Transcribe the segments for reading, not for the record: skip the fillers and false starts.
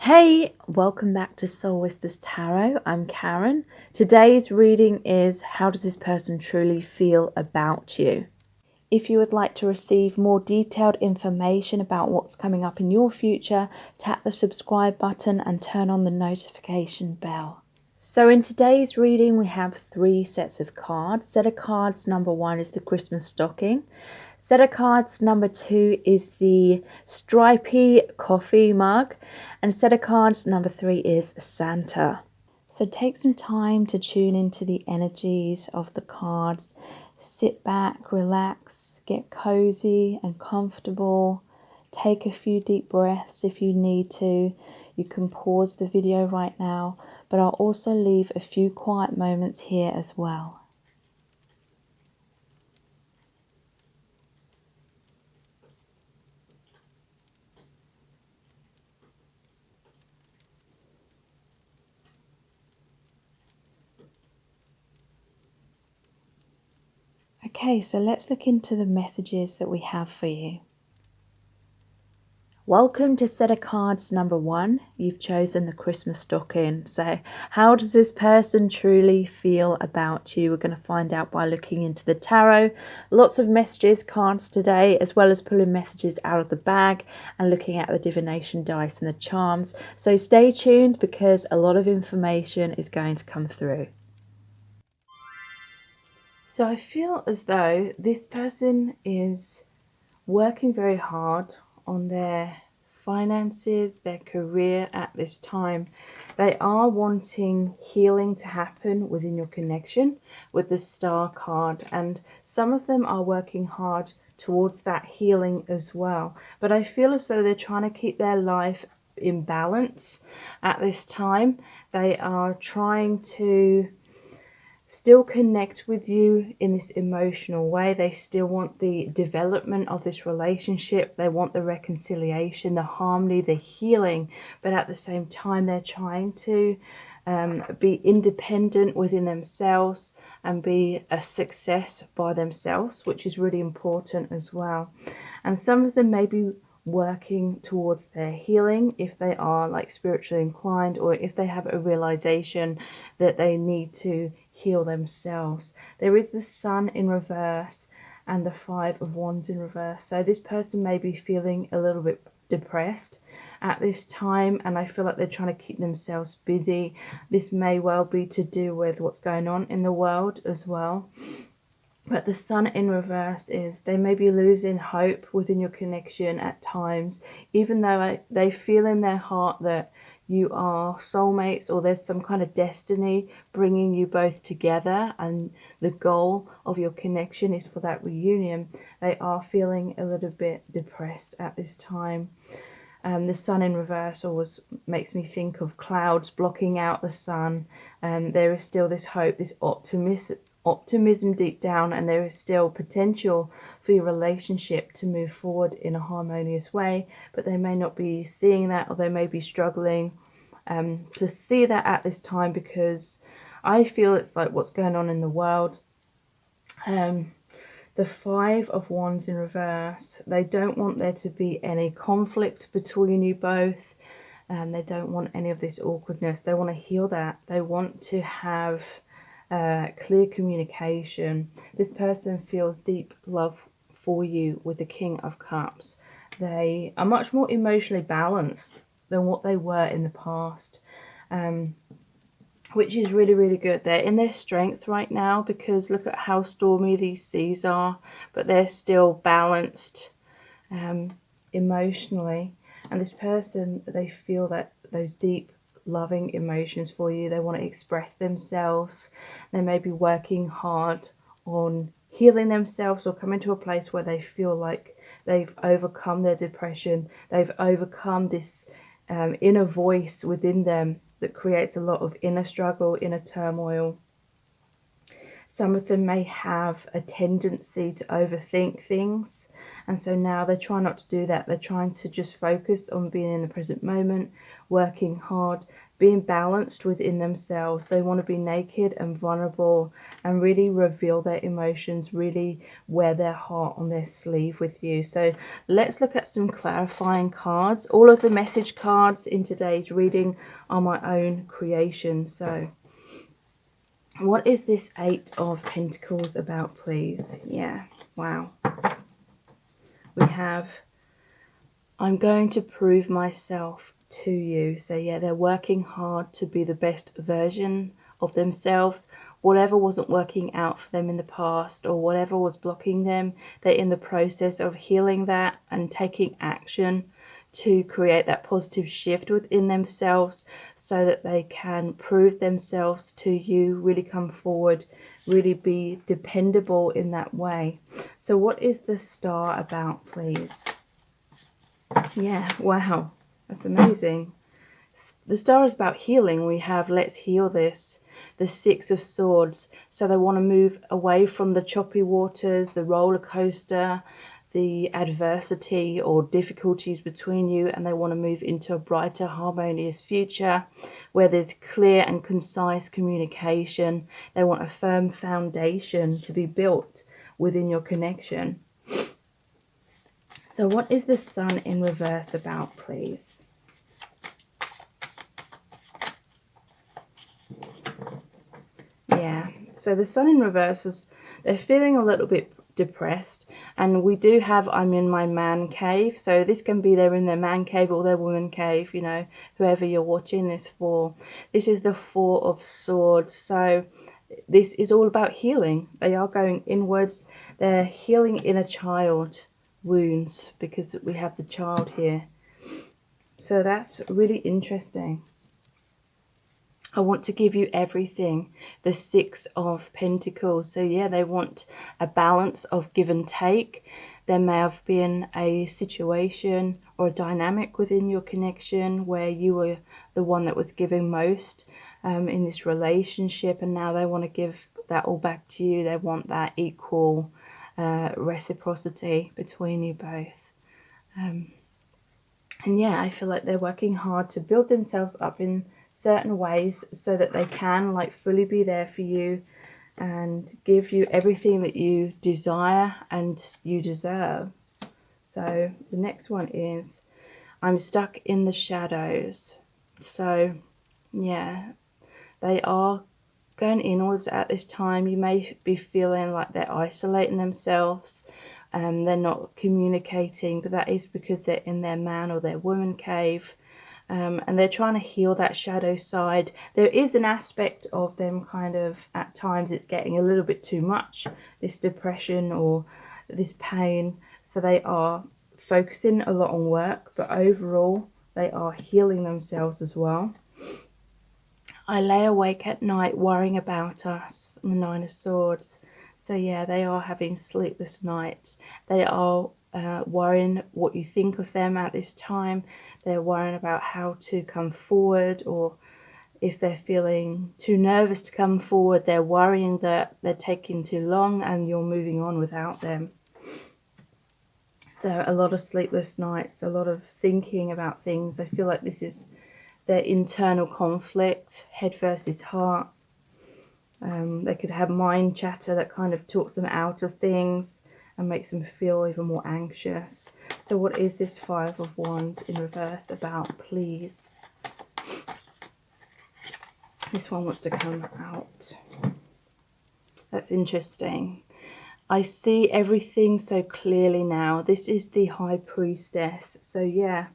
Hey, welcome back to Soul Whispers Tarot. I'm Karen. Today's reading is How does this person truly feel about you? If you would like to receive more detailed information about what's coming up in your future, tap the subscribe button and turn on the notification bell. So in today's reading, we have 3 sets of cards. Set of cards number 1 is the Christmas stocking. Set of cards number 2 is the stripy coffee mug. And set of cards number 3 is Santa. So take some time to tune into the energies of the cards. Sit back, relax, get cozy and comfortable. Take a few deep breaths if you need to. You can pause the video right now, but I'll also leave a few quiet moments here as well. Okay, so let's look into the messages that we have for you. Welcome to set of cards number 1. You've chosen the Christmas stocking. So how does this person truly feel about you? We're going to find out by looking into the tarot. Lots of messages, cards today, as well as pulling messages out of the bag and looking at the divination dice and the charms. So stay tuned because a lot of information is going to come through. So I feel as though this person is working very hard on their finances, their career at this time. They are wanting healing to happen within your connection with the Star card, and some of them are working hard towards that healing as well. But I feel as though they're trying to keep their life in balance at this time. They are trying to still connect with you in this emotional way. They still want the development of this relationship. They want the reconciliation, the harmony, the healing, but at the same time they're trying to be independent within themselves and be a success by themselves, which is really important as well. And some of them may be working towards their healing if they are like spiritually inclined, or if they have a realization that they need to heal themselves. There is the Sun in reverse and the 5 of Wands in reverse. So this person may be feeling a little bit depressed at this time, and I feel like they're trying to keep themselves busy. This may well be to do with what's going on in the world as well. But the Sun in reverse is they may be losing hope within your connection at times, even though they feel in their heart that you are soulmates, or there's some kind of destiny bringing you both together, and the goal of your connection is for that reunion. They are feeling a little bit depressed at this time. The Sun in reverse always makes me think of clouds blocking out the sun, and there is still this hope, this optimism deep down, and there is still potential for your relationship to move forward in a harmonious way, but they may not be seeing that, or they may be struggling to see that at this time, because I feel it's like what's going on in the world. The 5 of Wands in reverse, they don't want there to be any conflict between you both, and they don't want any of this awkwardness. They want to heal that. They want to have clear communication. This person feels deep love for you with the King of Cups. They are much more emotionally balanced than what they were in the past, which is really, really good. They're in their strength right now, because look at how stormy these seas are, but they're still balanced emotionally. And this person, they feel that those deep loving emotions for you. They want to express themselves. They may be working hard on healing themselves, or coming to a place where they feel like they've overcome their depression. They've overcome this inner voice within them that creates a lot of inner struggle, inner turmoil. Some of them may have a tendency to overthink things, and so now they try not to do that. They're trying to just focus on being in the present moment, working hard, being balanced within themselves. They want to be naked and vulnerable and really reveal their emotions, really wear their heart on their sleeve with you. So let's look at some clarifying cards. All of the message cards in today's reading are my own creation. So what is this Eight of Pentacles about, please? Yeah, wow. We have, I'm going to prove myself to you. So yeah, they're working hard to be the best version of themselves. Whatever wasn't working out for them in the past, or whatever was blocking them, they're in the process of healing that and taking action to create that positive shift within themselves so that they can prove themselves to you, really come forward, really be dependable in that way. So what is the Star about, please? Yeah, wow, that's amazing. The Star is about healing. We have let's heal this. The Six of Swords. So they want to move away from the choppy waters, the roller coaster, the adversity or difficulties between you, and they want to move into a brighter, harmonious future where there's clear and concise communication. They want a firm foundation to be built within your connection. So what is the Sun in reverse about, please? Yeah, so the Sun in reverse is, they're feeling a little bit depressed, and we do have I'm in my man cave. So this can be they're in their man cave or their woman cave, you know, whoever you're watching this for. This is the Four of Swords. So this is all about healing. They are going inwards. They're healing inner child wounds because we have the child here. So that's really interesting. I want to give you everything. The Six of Pentacles. So yeah, they want a balance of give and take. There may have been a situation or a dynamic within your connection where you were the one that was giving most in this relationship, and now they want to give that all back to you. They want that equal reciprocity between you both. And yeah, I feel like they're working hard to build themselves up in certain ways so that they can like fully be there for you and give you everything that you desire and you deserve. So the next one is I'm stuck in the shadows. So yeah, they are going inwards at this time. You may be feeling like they're isolating themselves. They're not communicating, but that is because they're in their man or their woman cave. And they're trying to heal that shadow side. There is an aspect of them kind of, at times it's getting a little bit too much, this depression or this pain. So they are focusing a lot on work, but overall they are healing themselves as well. I lay awake at night worrying about us, the Nine of Swords. So yeah, they are having sleepless nights. They are worrying what you think of them at this time. They're worrying about how to come forward, or if they're feeling too nervous to come forward, they're worrying that they're taking too long and you're moving on without them. So a lot of sleepless nights, a lot of thinking about things. I feel like this is their internal conflict, head versus heart. They could have mind chatter that kind of talks them out of things and makes them feel even more anxious. So what is this Five of Wands in reverse about, please? This one wants to come out. That's interesting. I see everything so clearly now. This is the High Priestess. So yeah,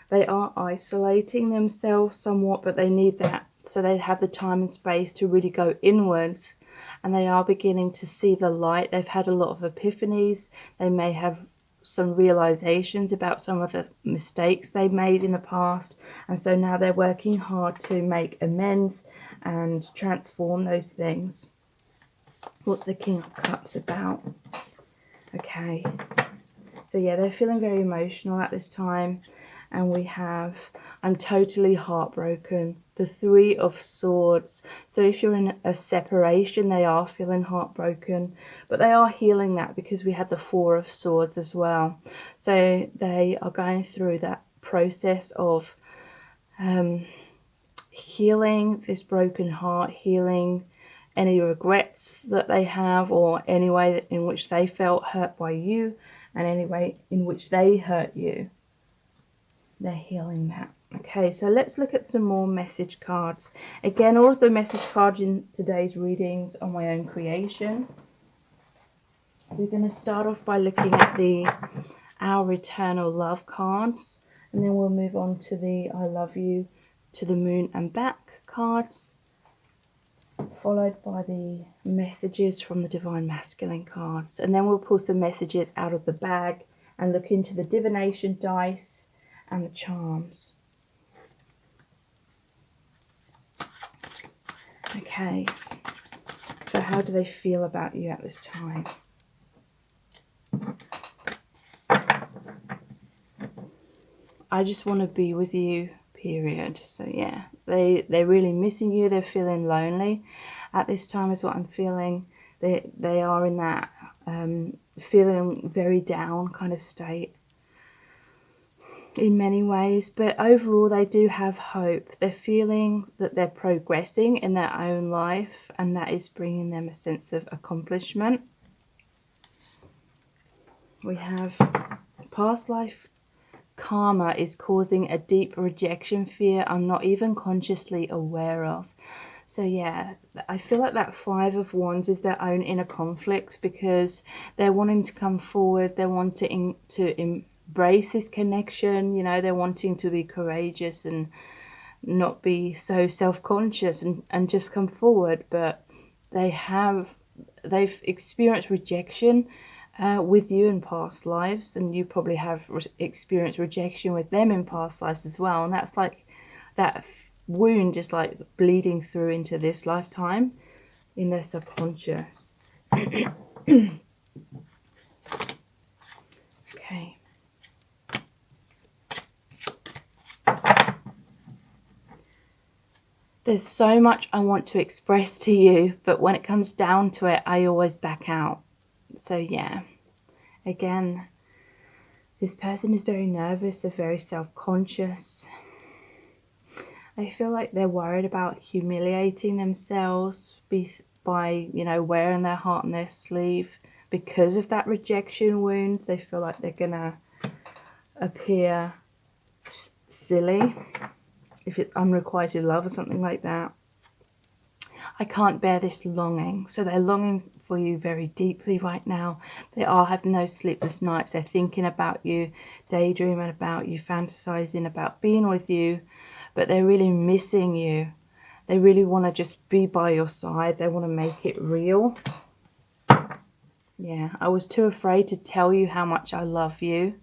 they are isolating themselves somewhat, but they need that so they have the time and space to really go inwards, and they are beginning to see the light. They've had a lot of epiphanies. They may have some realizations about some of the mistakes they made in the past, and so now they're working hard to make amends and transform those things. What's the King of Cups about? Okay, so yeah, they're feeling very emotional at this time. and we have I'm totally heartbroken. The Three of Swords. So if you're in a separation, they are feeling heartbroken, but they are healing that, because we had the Four of Swords as well. So they are going through that process of healing this broken heart, healing any regrets that they have, or any way in which they felt hurt by you, and any way in which they hurt you. They're healing that. Okay, so let's look at some more message cards. Again, all of the message cards in today's readings are my own creation. We're going to start off by looking at the Our Eternal Love cards, and then we'll move on to the I Love You to the Moon and Back cards, followed by the messages from the Divine Masculine cards, and then we'll pull some messages out of the bag and look into the divination dice and the charms. Okay, so how do they feel about you at this time? I just want to be with you, period. So yeah, they're really missing you. They're feeling lonely at this time is what I'm feeling. They are in that feeling very down kind of state in many ways, but overall they do have hope. They're feeling that they're progressing in their own life, and that is bringing them a sense of accomplishment. We have past life karma is causing a deep rejection fear I'm not even consciously aware of. So yeah, I feel like that Five of Wands is their own inner conflict, because they're wanting to come forward, they're wanting to embrace this connection, you know, they're wanting to be courageous and not be so self-conscious and just come forward, but they've experienced rejection with you in past lives, and you probably have experienced rejection with them in past lives as well, and that's like that wound is like bleeding through into this lifetime in their subconscious. Okay. There's so much I want to express to you, but when it comes down to it, I always back out. So yeah, again, this person is very nervous, they're very self-conscious. I feel like they're worried about humiliating themselves by, you know, wearing their heart on their sleeve. Because of that rejection wound, they feel like they're gonna appear silly if it's unrequited love or something like that. I can't bear this longing. So they're longing for you very deeply right now. They are having those sleepless nights. They're thinking about you, daydreaming about you, fantasizing about being with you, but they're really missing you. They really want to just be by your side. They want to make it real. Yeah, I was too afraid to tell you how much I love you.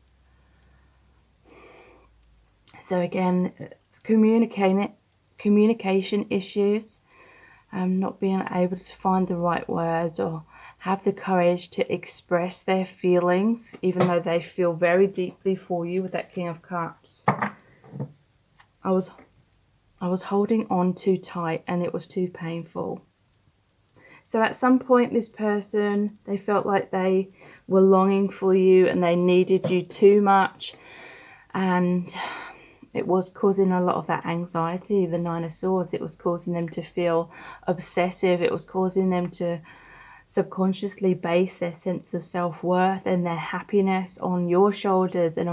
So again, it's communication issues. Not being able to find the right words or have the courage to express their feelings, even though they feel very deeply for you with that King of Cups. I was holding on too tight, and it was too painful. So at some point, this person, they felt like they were longing for you and they needed you too much, and it was causing a lot of that anxiety. The Nine of Swords, it was causing them to feel obsessive. It was causing them to subconsciously base their sense of self-worth and their happiness on your shoulders and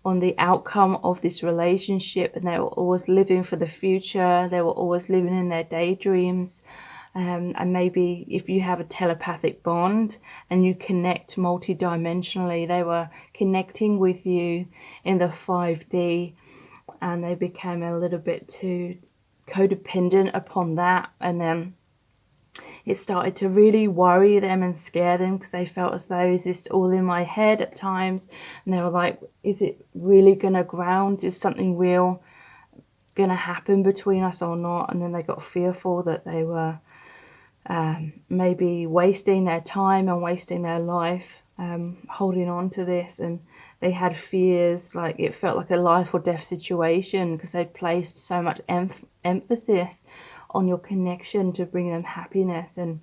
on the outcome of this relationship. And they were always living for the future. They were always living in their daydreams. And maybe if you have a telepathic bond and you connect multidimensionally, they were connecting with you in the 5D, and they became a little bit too codependent upon that, and then it started to really worry them and scare them, because they felt as though, is this all in my head at times? And they were like, is it really gonna ground? Is something real gonna happen between us or not? And then they got fearful that they were maybe wasting their time and wasting their life holding on to this, and they had fears, like it felt like a life or death situation because they'd placed so much emphasis on your connection to bring them happiness, and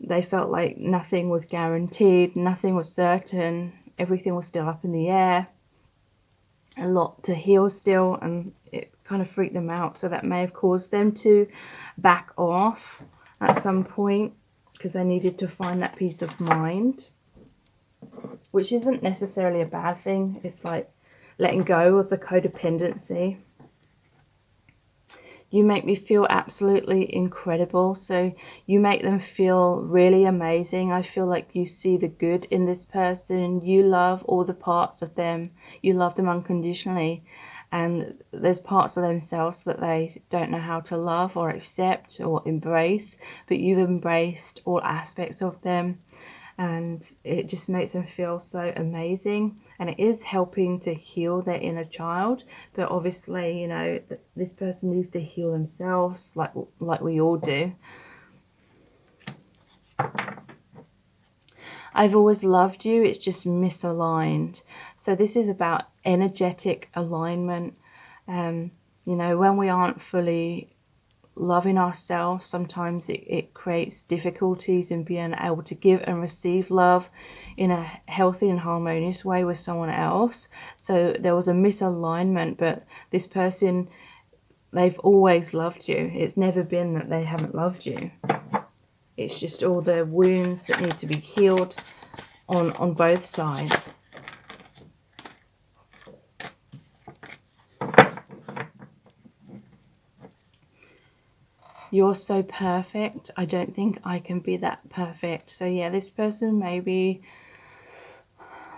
they felt like nothing was guaranteed, nothing was certain, everything was still up in the air, a lot to heal still, and it kind of freaked them out. So that may have caused them to back off at some point because they needed to find that peace of mind, which isn't necessarily a bad thing. It's like letting go of the codependency. You make me feel absolutely incredible. So you make them feel really amazing. I feel like you see the good in this person. You love all the parts of them. You love them unconditionally. And there's parts of themselves that they don't know how to love or accept or embrace, but you've embraced all aspects of them. And it just makes them feel so amazing, and it is helping to heal their inner child. But obviously, you know, this person needs to heal themselves, like we all do. I've always loved you, it's just misaligned. So this is about energetic alignment. You know, when we aren't fully loving ourselves, sometimes it creates difficulties in being able to give and receive love in a healthy and harmonious way with someone else. So there was a misalignment, but this person, they've always loved you. It's never been that they haven't loved you. It's just all the wounds that need to be healed on both sides. You're so perfect. I don't think I can be that perfect. So yeah, this person may be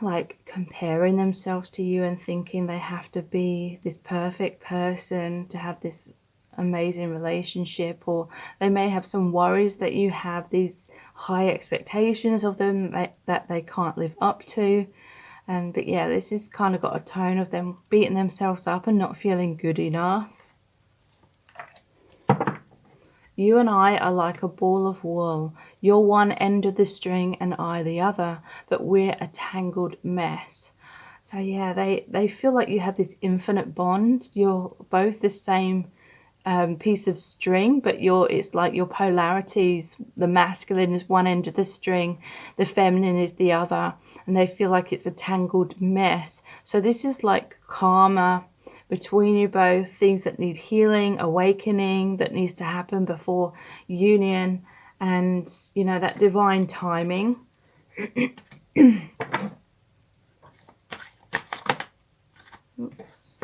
like comparing themselves to you and thinking they have to be this perfect person to have this amazing relationship, or they may have some worries that you have these high expectations of them that they can't live up to. But yeah, this has kind of got a tone of them beating themselves up and not feeling good enough. You and I are like a ball of wool. You're one end of the string and I the other, but we're a tangled mess. So yeah, they feel like you have this infinite bond. You're both the same piece of string, but it's like your polarities. The masculine is one end of the string, the feminine is the other, and they feel like it's a tangled mess. So this is like karma between you both, things that need healing, awakening that needs to happen before union, and you know, that divine timing. Oops.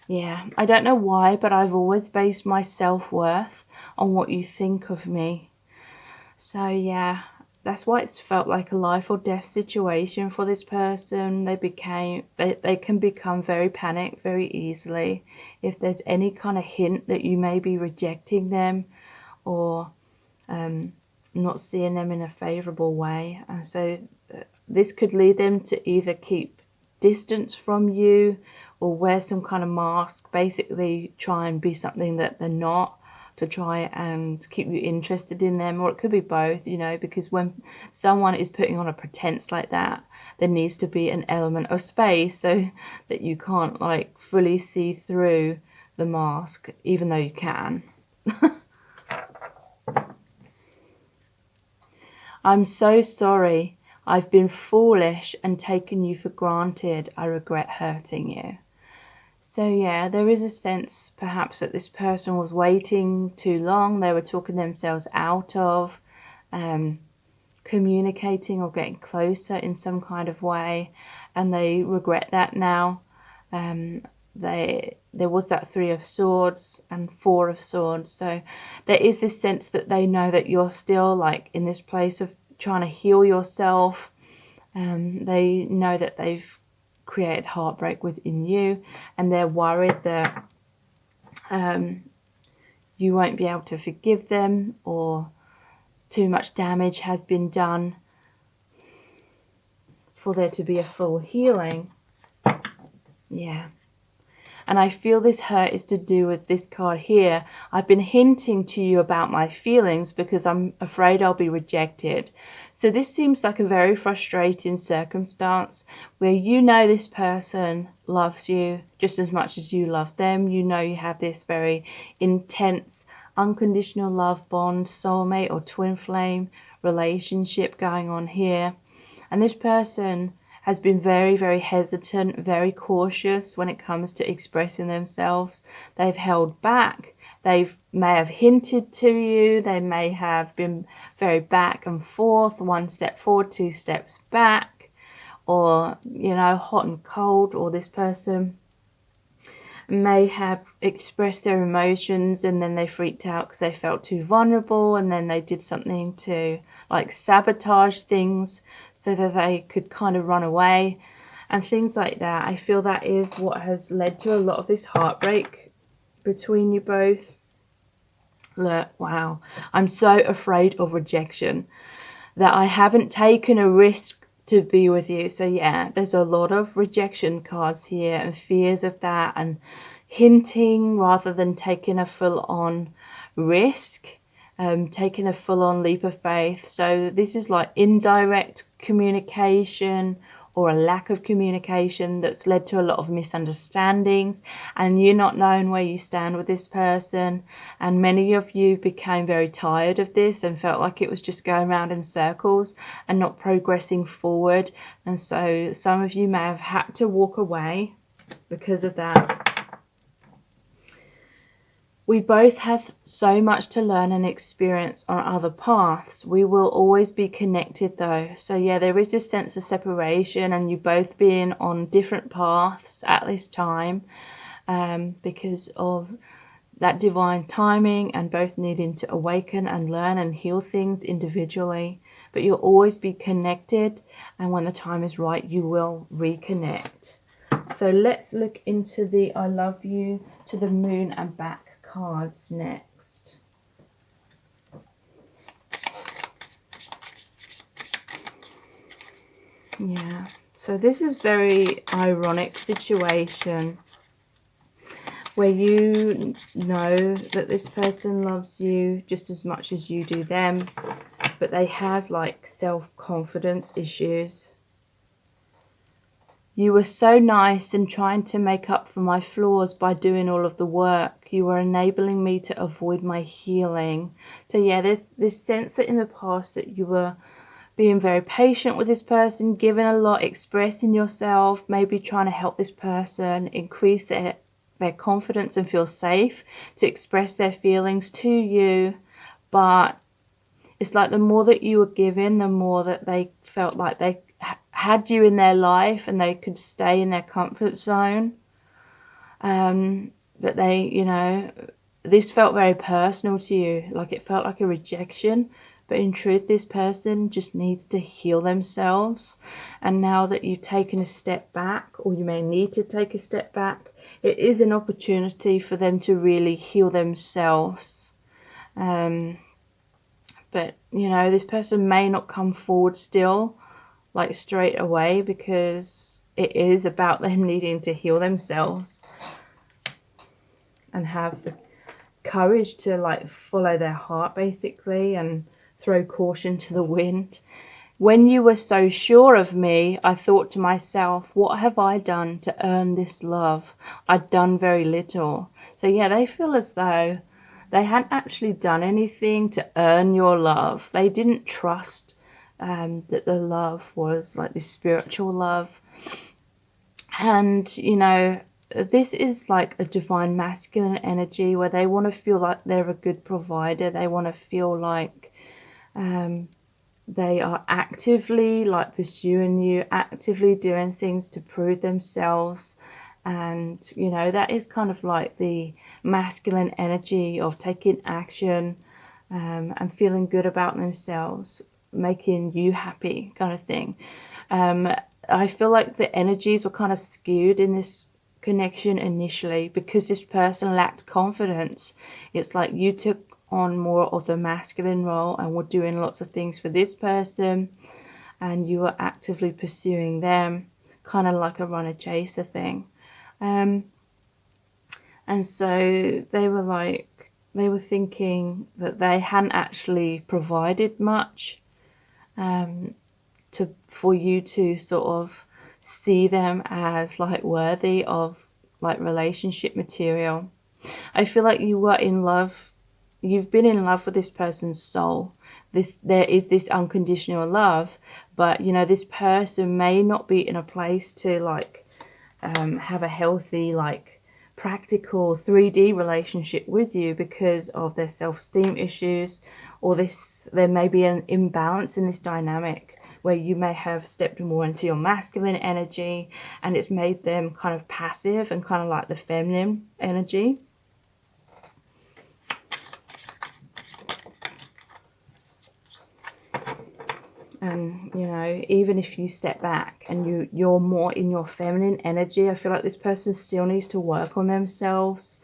Yeah, I don't know why, but I've always based my self-worth on what you think of me. So yeah, that's why it's felt like a life or death situation for this person. They can become very panicked very easily if there's any kind of hint that you may be rejecting them or not seeing them in a favorable way. And so this could lead them to either keep distance from you or wear some kind of mask, basically try and be something that they're not, to try and keep you interested in them. Or it could be both, you know, because when someone is putting on a pretense like that, there needs to be an element of space so that you can't like fully see through the mask, even though you can. I'm so sorry. I've been foolish and taken you for granted. I regret hurting you. So yeah, there is a sense perhaps that this person was waiting too long. They were talking themselves out of communicating or getting closer in some kind of way, and they regret that now. There was that 3 of Swords and 4 of Swords, so there is this sense that they know that you're still like in this place of trying to heal yourself. They know that they've created heartbreak within you, and they're worried that you won't be able to forgive them, or too much damage has been done for there to be a full healing. Yeah. And I feel this hurt is to do with this card here. I've been hinting to you about my feelings because I'm afraid I'll be rejected. So this seems like a very frustrating circumstance where you know this person loves you just as much as you love them. You know you have this very intense, unconditional love bond, soulmate or twin flame relationship going on here. And this person has been very, very hesitant, very cautious when it comes to expressing themselves. They've held back. They may have hinted to you. They may have been very back and forth, one step forward, two steps back, or, you know, hot and cold. Or this person may have expressed their emotions and then they freaked out because they felt too vulnerable, and then they did something to like sabotage things so that they could kind of run away and things like that. I feel that is what has led to a lot of this heartbreak between you both. Look, wow, I'm so afraid of rejection that I haven't taken a risk to be with you. So yeah, there's a lot of rejection cards here and fears of that, and hinting rather than taking a full-on risk, taking a full-on leap of faith. So this is like indirect communication or a lack of communication that's led to a lot of misunderstandings, and you not knowing where you stand with this person. And many of you became very tired of this and felt like it was just going around in circles and not progressing forward. And so some of you may have had to walk away because of that. We both have so much to learn and experience on other paths. We will always be connected though. So yeah, there is this sense of separation and you both being on different paths at this time, because of that divine timing and both needing to awaken and learn and heal things individually. But you'll always be connected, and when the time is right, you will reconnect. So let's look into the I love you to the moon and back cards next. Yeah, so this is very ironic situation where you know that this person loves you just as much as you do them, but they have like self-confidence issues. You were so nice and trying to make up for my flaws by doing all of the work. You were enabling me to avoid my healing. So yeah, there's this sense that in the past that you were being very patient with this person, giving a lot, expressing yourself, maybe trying to help this person increase their confidence and feel safe to express their feelings to you. But it's like the more that you were giving, the more that they felt like they had you in their life and they could stay in their comfort zone. But they, you know, this felt very personal to you, like it felt like a rejection. But in truth, this person just needs to heal themselves. And now that you've taken a step back, or you may need to take a step back, it is an opportunity for them to really heal themselves. But, you know, this person may not come forward still, like straight away, because it is about them needing to heal themselves and have the courage to like follow their heart basically and throw caution to the wind. When you were so sure of me, I thought to myself, what have I done to earn this love? I'd done very little. So yeah, they feel as though they hadn't actually done anything to earn your love. They didn't trust that the love was like this spiritual love. And, you know, this is like a divine masculine energy where they want to feel like they're a good provider. They want to feel like they are actively like pursuing you, actively doing things to prove themselves. And, you know, that is kind of like the masculine energy of taking action and feeling good about themselves, making you happy kind of thing. I feel like the energies were kind of skewed in this connection initially because this person lacked confidence. It's like you took on more of the masculine role and were doing lots of things for this person, and you were actively pursuing them, kind of like a runner chaser thing. And so they were thinking that they hadn't actually provided much, for you to sort of see them as like worthy of like relationship material. I feel like you were in love, you've been in love with this person's soul. There is this unconditional love, but you know, this person may not be in a place to like have a healthy, like practical 3D relationship with you because of their self-esteem issues, or there may be an imbalance in this dynamic where you may have stepped more into your masculine energy and it's made them kind of passive and kind of like the feminine energy. And you know, even if you step back and you're more in your feminine energy, I feel like this person still needs to work on themselves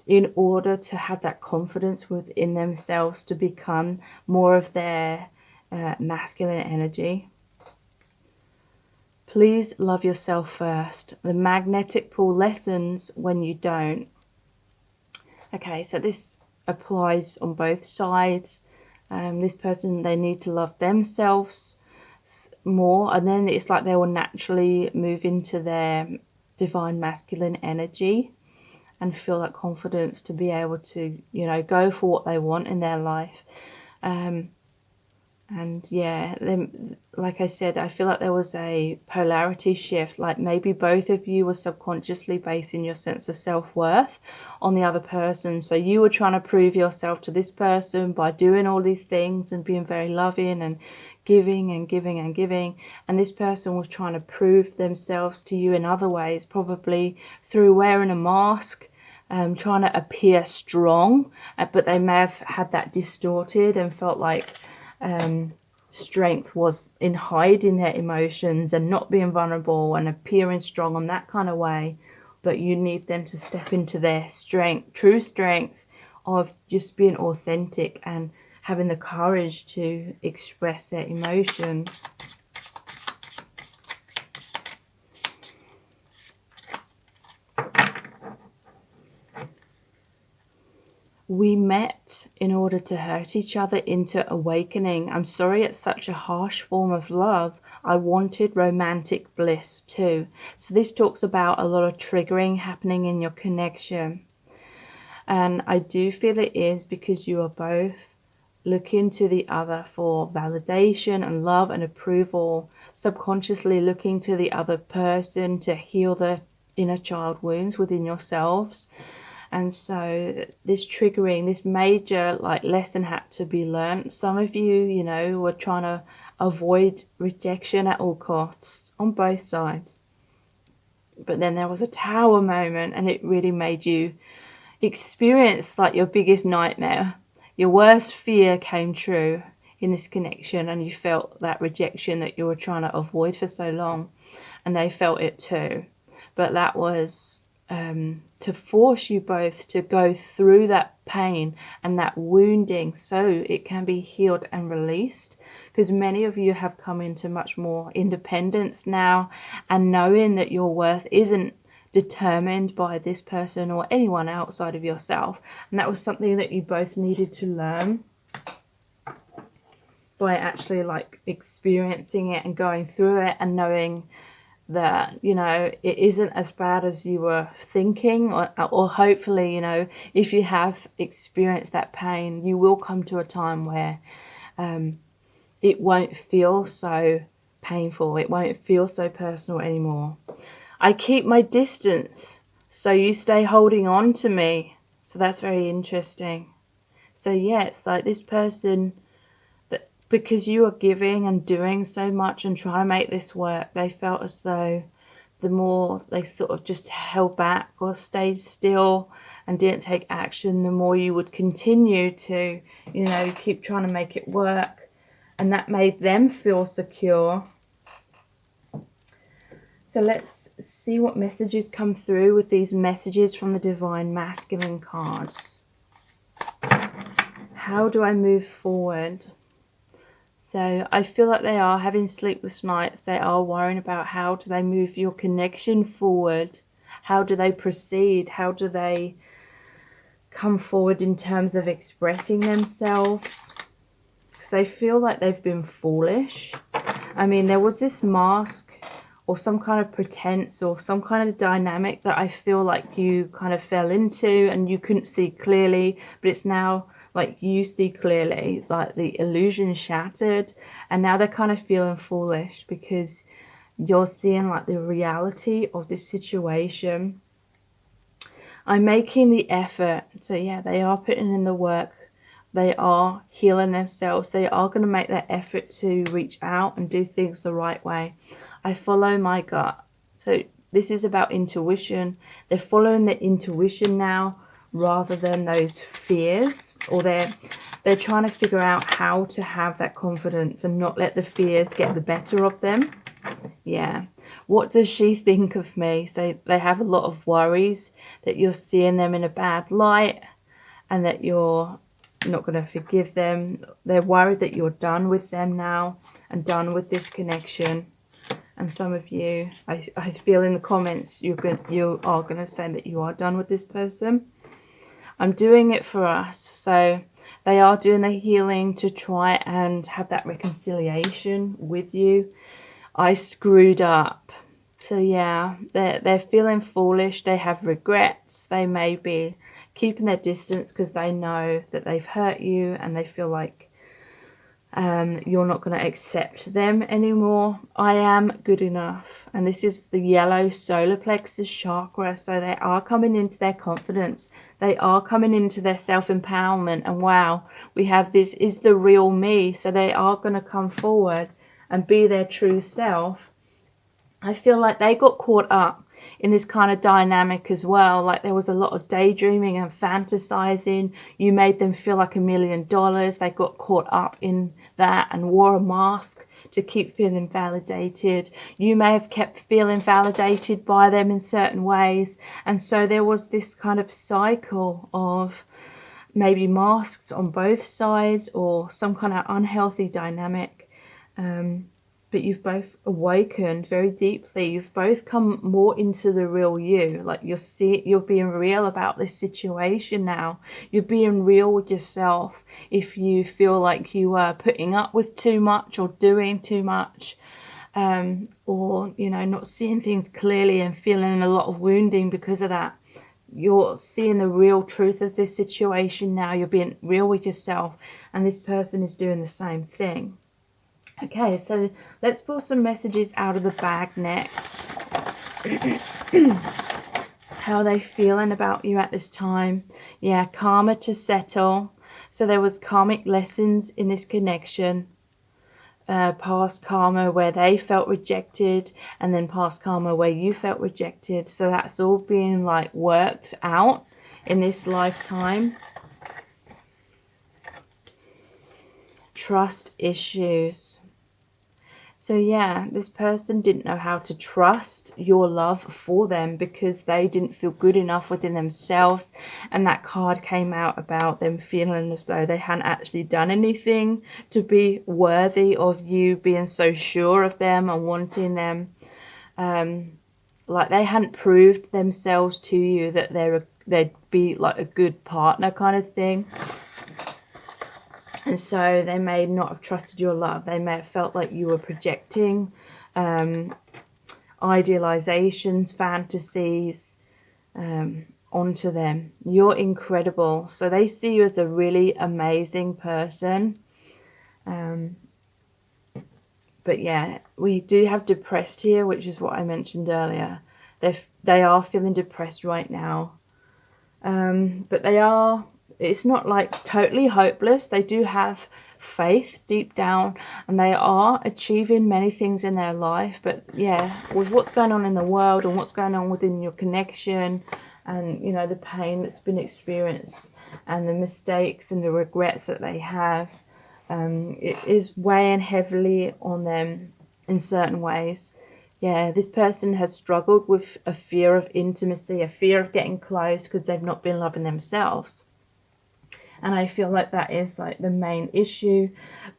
in order to have that confidence within themselves to become more of their masculine energy. Please love yourself first. The magnetic pull lessens when you don't. Okay, so this applies on both sides. This person, they need to love themselves more, and then it's like they will naturally move into their divine masculine energy and feel that confidence to be able to, you know, go for what they want in their life. And yeah, then, like I said, I feel like there was a polarity shift. Like maybe both of you were subconsciously basing your sense of self-worth on the other person. So you were trying to prove yourself to this person by doing all these things and being very loving and giving and giving and giving. And this person was trying to prove themselves to you in other ways, probably through wearing a mask, trying to appear strong, but they may have had that distorted and felt like strength was in hiding their emotions and not being vulnerable and appearing strong on that kind of way. But you need them to step into their strength, true strength of just being authentic and having the courage to express their emotions. We met in order to hurt each other into awakening. I'm sorry it's such a harsh form of love. I wanted romantic bliss too. So this talks about a lot of triggering happening in your connection. And I do feel it is because you are both looking to the other for validation and love and approval, subconsciously looking to the other person to heal the inner child wounds within yourselves. And so this triggering, this major like lesson had to be learned. Some of you, you know, were trying to avoid rejection at all costs on both sides. But then there was a tower moment and it really made you experience like your biggest nightmare. Your worst fear came true in this connection and you felt that rejection that you were trying to avoid for so long, and they felt it too. But that was to force you both to go through that pain and that wounding so it can be healed and released, because many of you have come into much more independence now and knowing that your worth isn't determined by this person or anyone outside of yourself. And that was something that you both needed to learn by actually like experiencing it and going through it and knowing that, you know, it isn't as bad as you were thinking, or hopefully, you know, if you have experienced that pain, you will come to a time where it won't feel so painful, it won't feel so personal anymore. I keep my distance, so you stay holding on to me. So that's very interesting. So yeah, it's like this person, because you are giving and doing so much and trying to make this work, they felt as though the more they sort of just held back or stayed still and didn't take action, the more you would continue to, you know, keep trying to make it work. And that made them feel secure. So let's see what messages come through with these messages from the Divine Masculine cards. How do I move forward? So I feel like they are having sleepless nights. They are worrying about how do they move your connection forward? How do they proceed? How do they come forward in terms of expressing themselves? because they feel like they've been foolish. I mean, there was this mask or some kind of pretense or some kind of dynamic that I feel like you kind of fell into and you couldn't see clearly, but it's now like you see clearly, like the illusion shattered, and now they're kind of feeling foolish because you're seeing like the reality of this situation. I'm making the effort. So yeah, they are putting in the work. They are healing themselves. They are going to make that effort to reach out and do things the right way. I follow my gut. So this is about intuition. They're following their intuition now rather than those fears, or they're trying to figure out how to have that confidence and not let the fears get the better of them. Yeah. What does she think of me? So they have a lot of worries that you're seeing them in a bad light and that you're not going to forgive them. They're worried that you're done with them now and done with this connection. And some of you, I feel in the comments, you are going to say that you are done with this person. I'm doing it for us. So they are doing the healing to try and have that reconciliation with you. I screwed up. So yeah, they're feeling foolish. They have regrets. They may be keeping their distance because they know that they've hurt you and they feel like you're not going to accept them anymore. I am good enough. And this is the yellow solar plexus chakra. So they are coming into their confidence. They are coming into their self-empowerment. And wow, we have this is the real me. So they are going to come forward and be their true self. I feel like they got caught up in this kind of dynamic as well. Like there was a lot of daydreaming and fantasizing. You made them feel like $1 million. They got caught up in that and wore a mask to keep feeling validated. You may have kept feeling validated by them in certain ways. And so there was this kind of cycle of maybe masks on both sides or some kind of unhealthy dynamic. But you've both awakened very deeply. You've both come more into the real you. Like you're being real about this situation now. You're being real with yourself. If you feel like you are putting up with too much or doing too much, or not seeing things clearly and feeling a lot of wounding because of that, you're seeing the real truth of this situation now. You're being real with yourself, and this person is doing the same thing. Okay, so let's pull some messages out of the bag next. How are they feeling about you at this time? Yeah, karma to settle. So there was karmic lessons in this connection. Past karma where they felt rejected, and then past karma where you felt rejected. So that's all being like worked out in this lifetime. Trust issues. So yeah, this person didn't know how to trust your love for them because they didn't feel good enough within themselves. And that card came out about them feeling as though they hadn't actually done anything to be worthy of you being so sure of them and wanting them. Like they hadn't proved themselves to you that they'd be like a good partner kind of thing. And so they may not have trusted your love. They may have felt like you were projecting idealizations, fantasies onto them. You're incredible. So they see you as a really amazing person. But yeah, we do have depressed here, which is what I mentioned earlier. They are feeling depressed right now. But it's not like totally hopeless. They do have faith deep down and they are achieving many things in their life. But yeah, with what's going on in the world and what's going on within your connection and, the pain that's been experienced and the mistakes and the regrets that they have, it is weighing heavily on them in certain ways. Yeah, this person has struggled with a fear of intimacy, a fear of getting close because they've not been loving themselves. And I feel like that is like the main issue.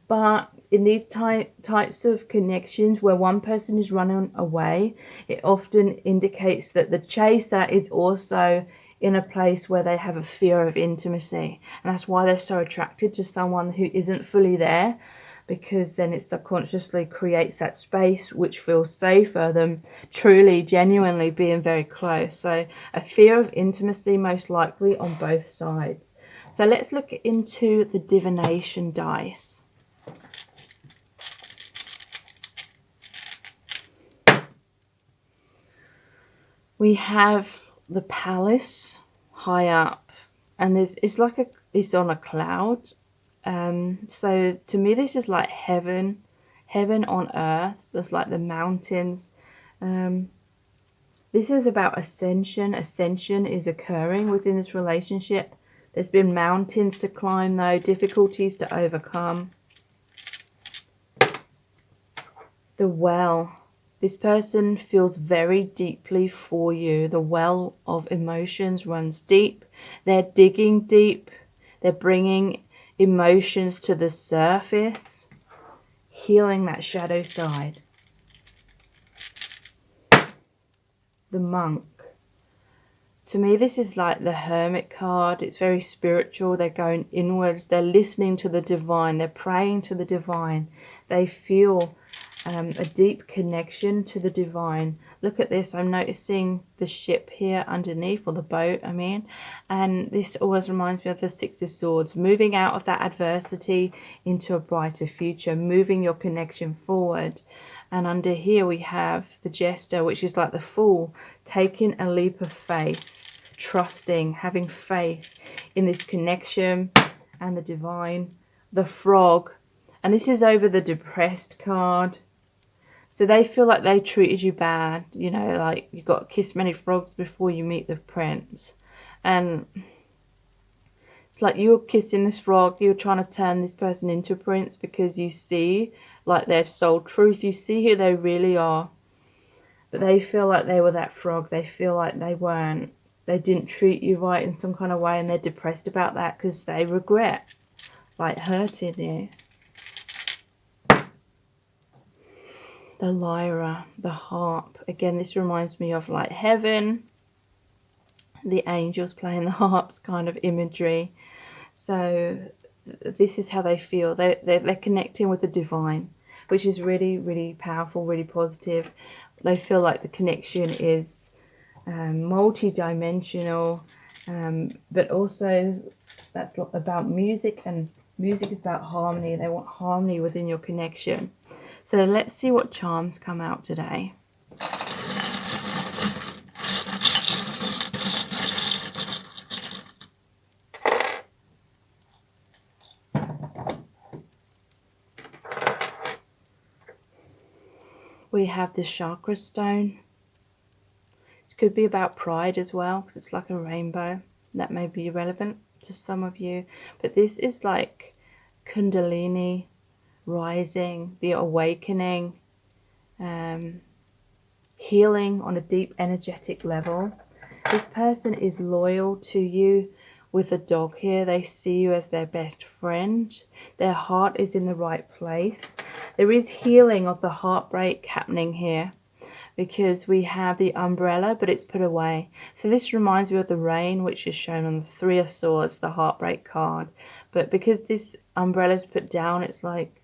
But in these types of connections where one person is running away, it often indicates that the chaser is also in a place where they have a fear of intimacy. And that's why they're so attracted to someone who isn't fully there, because then it subconsciously creates that space which feels safer than truly, genuinely being very close. So a fear of intimacy most likely on both sides. So let's look into the divination dice. We have the palace high up, and it's on a cloud. So to me, this is like heaven on earth. There's like the mountains. This is about ascension. Ascension is occurring within this relationship. There's been mountains to climb, though, difficulties to overcome. The well. This person feels very deeply for you. The well of emotions runs deep. They're digging deep. They're bringing emotions to the surface, healing that shadow side. The monk. To me, this is like the hermit card. It's very spiritual. They're going inwards. They're listening to the divine. They're praying to the divine. They feel a deep connection to the divine. Look at this. I'm noticing the ship here underneath, or the boat, I mean. And this always reminds me of the Six of Swords. Moving out of that adversity into a brighter future. Moving your connection forward. And under here we have the Jester, which is like the Fool, taking a leap of faith, trusting, having faith in this connection and the divine. The Frog, and this is over the Depressed card. So they feel like they treated you bad, you know, like you got to kiss many frogs before you meet the prince. And it's like you're kissing this frog, you're trying to turn this person into a prince because you see like their soul truth, you see who they really are. But they feel like they were that frog. They feel like they didn't treat you right in some kind of way, and they're depressed about that because they regret like hurting you. The lyra, the harp. Again, this reminds me of like heaven, the angels playing the harps kind of imagery. So this is how they feel. They're connecting with the divine, which is really, really powerful, really positive. They feel like the connection is multi-dimensional, but also that's about music, and music is about harmony. They want harmony within your connection. So let's see what charms come out today. We have the chakra stone. This could be about pride as well, because it's like a rainbow. That may be relevant to some of you. But this is like Kundalini rising, the awakening, healing on a deep energetic level. This person is loyal to you. With a dog here, they see you as their best friend. Their heart is in the right place. There is healing of the heartbreak happening here, because we have the umbrella, but it's put away. So this reminds me of the rain, which is shown on the Three of Swords, the heartbreak card. But because this umbrella is put down, it's like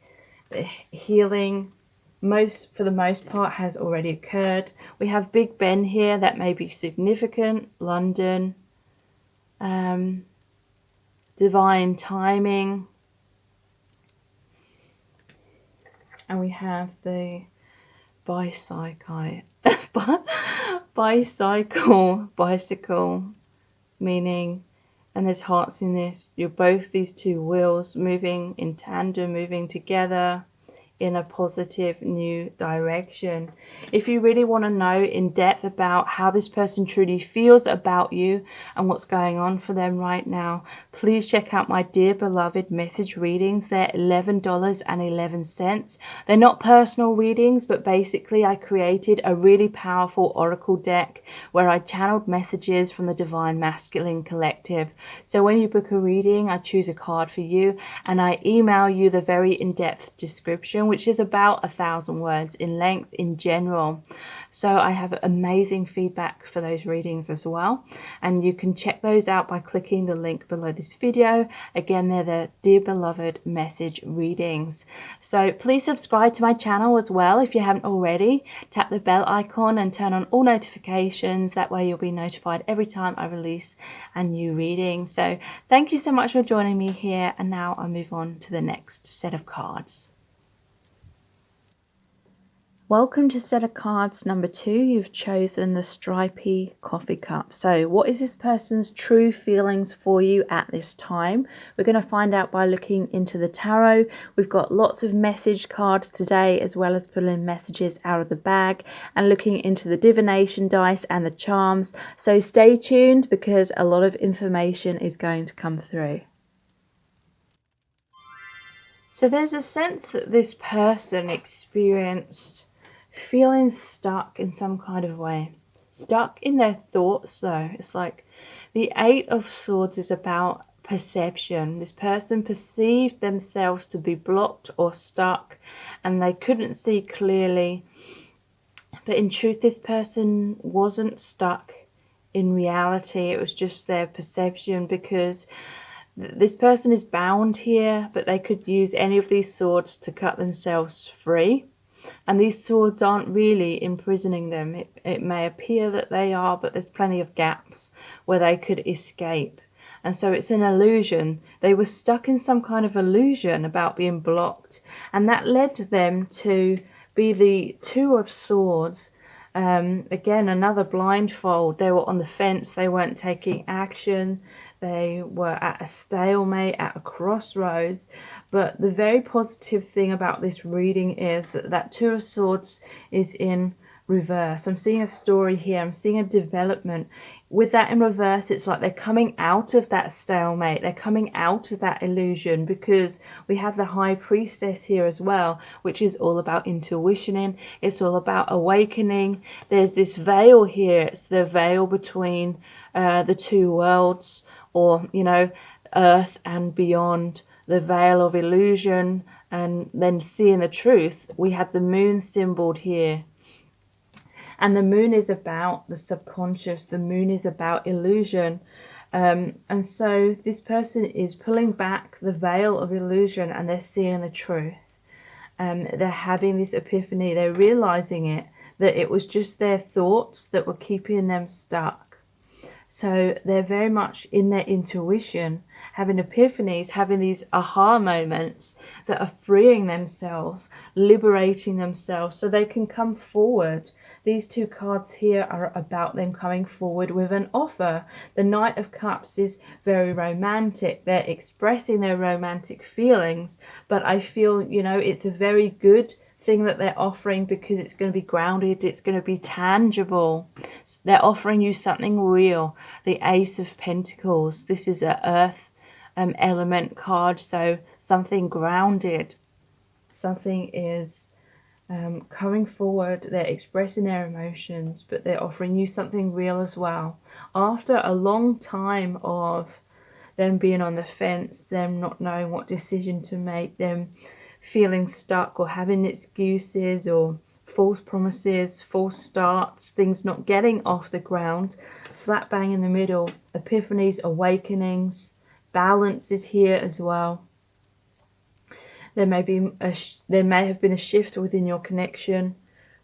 the healing, for the most part, has already occurred. We have Big Ben here. That may be significant. London. Divine timing. And we have the bicycle, meaning, and there's hearts in this. You're both these two wheels moving in tandem, moving together in a positive new direction. If you really want to know in depth about how this person truly feels about you and what's going on for them right now, please check out my dear beloved message readings. They're $11.11. They're not personal readings, but basically I created a really powerful oracle deck where I channeled messages from the Divine Masculine Collective. So when you book a reading, I choose a card for you and I email you the very in-depth description reading, which is about 1,000 words in length in general. So I have amazing feedback for those readings as well, and you can check those out by clicking the link below this video. Again, they're the Dear Beloved message readings. So please subscribe to my channel as well if you haven't already. Tap the bell icon and turn on all notifications. That way you'll be notified every time I release a new reading. So thank you so much for joining me here, and now I'll move on to the next set of cards. Welcome to set of cards number 2. You've chosen the stripy coffee cup. So what is this person's true feelings for you at this time? We're going to find out by looking into the tarot. We've got lots of message cards today, as well as pulling messages out of the bag and looking into the divination dice and the charms. So stay tuned because a lot of information is going to come through. So there's a sense that this person experienced feeling stuck in some kind of way, stuck in their thoughts though. It's like the 8 of Swords is about perception. This person perceived themselves to be blocked or stuck and they couldn't see clearly, but in truth this person wasn't stuck. In reality it was just their perception, because this person is bound here, but they could use any of these swords to cut themselves free. And these swords aren't really imprisoning them. It may appear that they are, but there's plenty of gaps where they could escape. And so it's an illusion. They were stuck in some kind of illusion about being blocked. And that led them to be the 2 of Swords. Again, another blindfold. They were on the fence. They weren't taking action. They were at a stalemate, at a crossroads. But the very positive thing about this reading is that 2 of Swords is in reverse. I'm seeing a story here. I'm seeing a development. With that in reverse, it's like they're coming out of that stalemate. They're coming out of that illusion, because we have the High Priestess here as well, which is all about intuition. It's all about awakening. There's this veil here. It's the veil between the 2 worlds, or, you know, earth and beyond. The veil of illusion, and then seeing the truth. We have the moon symboled here. And the moon is about the subconscious. The moon is about illusion. And so this person is pulling back the veil of illusion and they're seeing the truth. They're having this epiphany. They're realizing that it was just their thoughts that were keeping them stuck. So they're very much in their intuition, having epiphanies, having these aha moments that are freeing themselves, liberating themselves so they can come forward. These 2 cards here are about them coming forward with an offer. The Knight of Cups is very romantic. They're expressing their romantic feelings, but I feel, you know, it's a very good thing that they're offering, because it's going to be grounded, it's going to be tangible. They're offering you something real. The Ace of Pentacles, this is a earth element card, so something grounded, something is coming forward. They're expressing their emotions, but they're offering you something real as well. After a long time of them being on the fence, them not knowing what decision to make, them feeling stuck or having excuses or false promises, false starts, things not getting off the ground, slap bang in the middle, epiphanies, awakenings, balance is here as well. There may have been a shift within your connection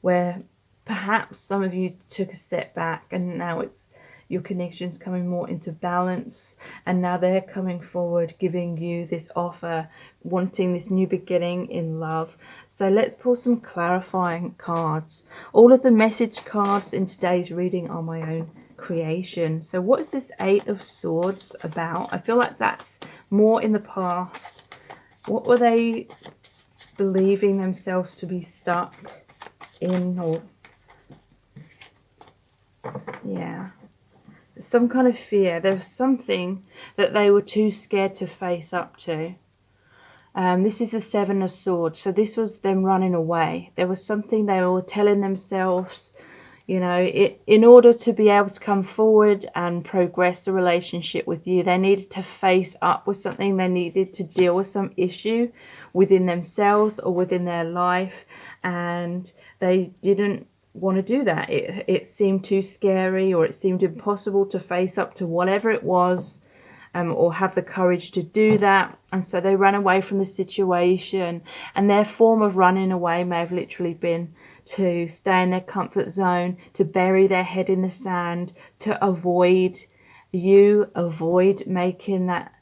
where perhaps some of you took a step back, and now it's your connection's coming more into balance, and now they're coming forward giving you this offer, wanting this new beginning in love. So let's pull some clarifying cards. All of the message cards in today's reading are my own creation. So what is this 8 of Swords about? I feel like that's more in the past. What were they believing themselves to be stuck in? Or yeah, some kind of fear. There was something that they were too scared to face up to. This is the 7 of Swords. So this was them running away. There was something they were telling themselves, You know, in order to be able to come forward and progress the relationship with you, they needed to face up with something. They needed to deal with some issue within themselves or within their life, and they didn't want to do that. It seemed too scary, or it seemed impossible to face up to whatever it was, or have the courage to do that. And so they ran away from the situation, and their form of running away may have literally been to stay in their comfort zone, to bury their head in the sand, to avoid making that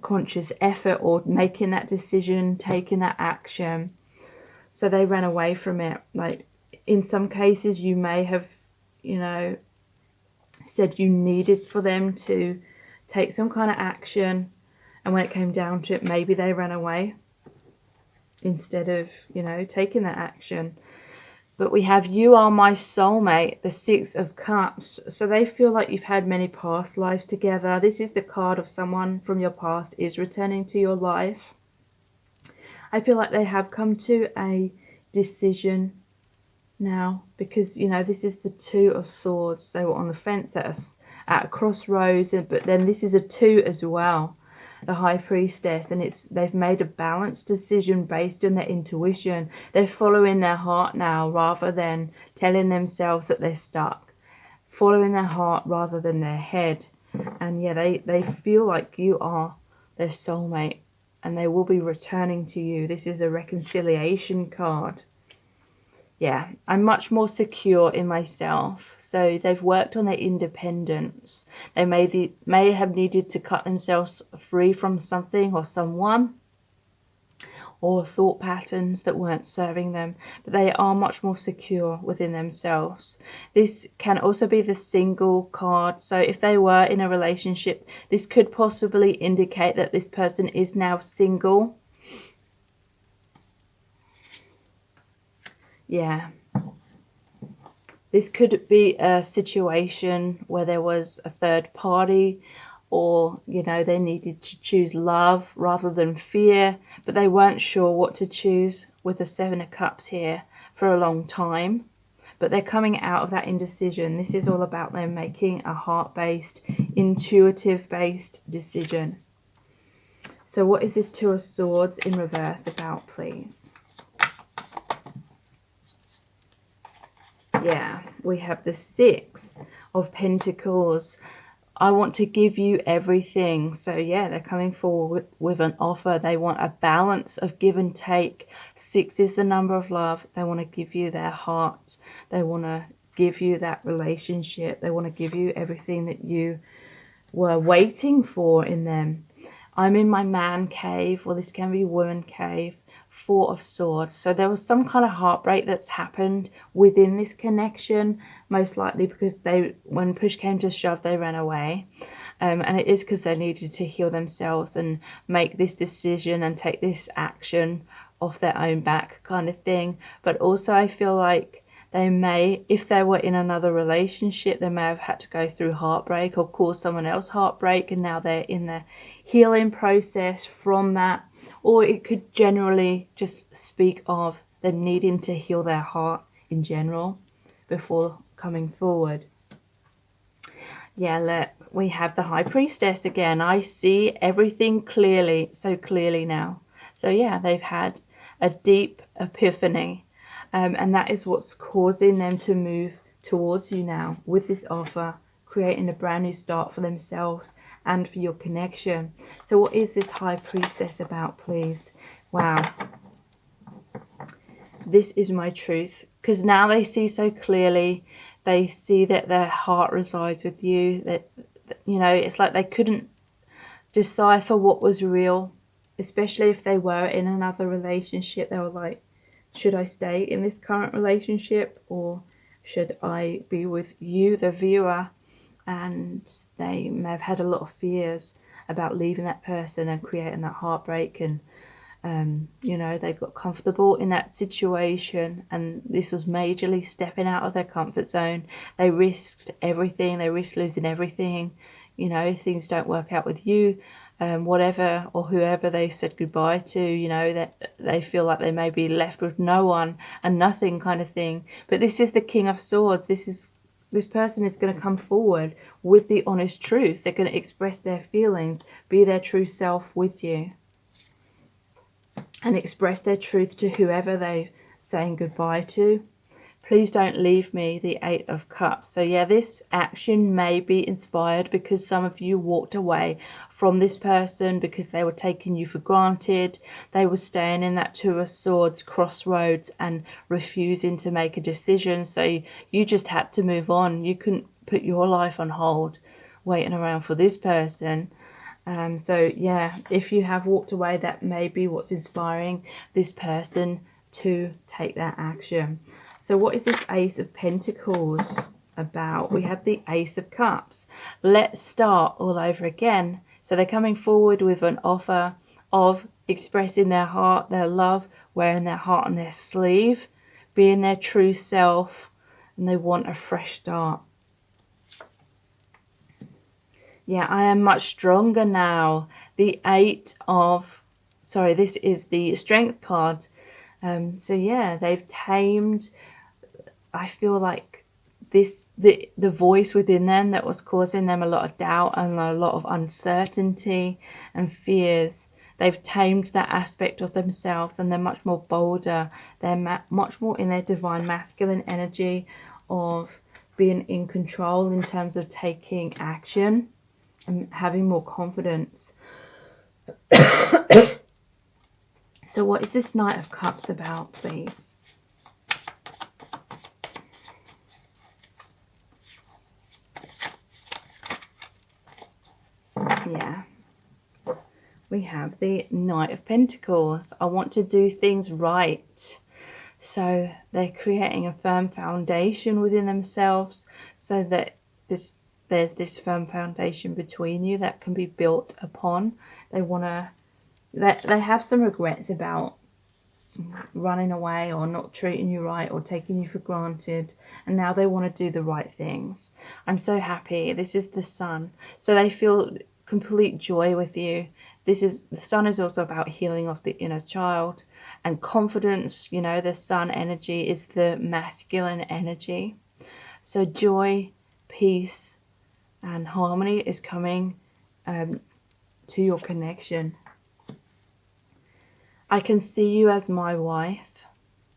conscious effort or making that decision, taking that action. So they ran away from it. Like, in some cases you may have, you know, said you needed for them to take some kind of action, and when it came down to it, maybe they ran away instead of, you know, taking that action. But we have you are my soulmate, the 6 of Cups. So they feel like you've had many past lives together. This is the card of someone from your past is returning to your life. I feel like they have come to a decision now, because, you know, this is the 2 of Swords. They were on the fence at a crossroads, but then this is a 2 as well, the High Priestess, and they've made a balanced decision based on their intuition. They're following their heart now rather than telling themselves that they're stuck. Following their heart rather than their head. And yeah, they feel like you are their soulmate, and they will be returning to you. This is a reconciliation card. Yeah, I'm much more secure in myself. So they've worked on their independence. They may have needed to cut themselves free from something or someone, or thought patterns that weren't serving them, but they are much more secure within themselves. This can also be the single card. So if they were in a relationship, this could possibly indicate that this person is now single. Yeah. This could be a situation where there was a third party, or, you know, they needed to choose love rather than fear, but they weren't sure what to choose with the 7 of Cups here for a long time. But they're coming out of that indecision. This is all about them making a heart-based, intuitive-based decision. So what is this 2 of Swords in reverse about, please? Yeah, we have the 6 of Pentacles. I want to give you everything. So yeah, they're coming forward with an offer. They want a balance of give and take. 6 is the number of love. They want to give you their heart. They want to give you that relationship. They want to give you everything that you were waiting for in them. I'm in my man cave, or this can be woman cave. 4 of Swords. So there was some kind of heartbreak that's happened within this connection, most likely because when push came to shove, they ran away. And it is because they needed to heal themselves and make this decision and take this action off their own back, kind of thing. But also I feel like they may, if they were in another relationship, they may have had to go through heartbreak or cause someone else heartbreak, and now they're in the healing process from that. Or it could generally just speak of them needing to heal their heart in general before coming forward. Yeah, we have the High Priestess again. I see everything clearly, so clearly now. So yeah, they've had a deep epiphany, and that is what's causing them to move towards you now with this offer, creating a brand new start for themselves and for your connection. So what is this High Priestess about, please? Wow. This is my truth. Because now they see so clearly. They see that their heart resides with you. That, you know, it's like they couldn't decipher what was real. Especially if they were in another relationship. They were like, should I stay in this current relationship? Or should I be with you, the viewer? And they may have had a lot of fears about leaving that person and creating that heartbreak, and you know, they got comfortable in that situation, and this was majorly stepping out of their comfort zone. They risked everything. They risked losing everything. You know, if things don't work out with you, whatever or whoever they said goodbye to, you know, that they feel like they may be left with no one and nothing kind of thing. But this is the King of Swords. This person is going to come forward with the honest truth. They're going to express their feelings, be their true self with you, and express their truth to whoever they're saying goodbye to. Please don't leave me, the Eight of Cups. So yeah, this action may be inspired because some of you walked away from this person because they were taking you for granted. They were staying in that Two of Swords crossroads and refusing to make a decision. So you just had to move on. You couldn't put your life on hold waiting around for this person. So yeah, if you have walked away, that may be what's inspiring this person to take that action. So what is this Ace of Pentacles about? We have the Ace of Cups. Let's start all over again. So they're coming forward with an offer of expressing their heart, their love, wearing their heart on their sleeve, being their true self, and they want a fresh start. Yeah, I am much stronger now. The this is the Strength card. So yeah, they've tamed, I feel like the voice within them that was causing them a lot of doubt and a lot of uncertainty and fears. They've tamed that aspect of themselves and they're much more bolder. They're much more in their divine masculine energy of being in control in terms of taking action and having more confidence. So what is this Knight of Cups about, please? Yeah. We have the Knight of Pentacles. I want to do things right. So they're creating a firm foundation within themselves so that there's this firm foundation between you that can be built upon. They have some regrets about running away or not treating you right or taking you for granted, and now they want to do the right things. I'm so happy. This is the Sun, so they feel complete joy with you. The Sun is also about healing of the inner child and confidence. You know, the Sun energy is the masculine energy, so joy, peace and harmony is coming to your connection. I can see you as my wife.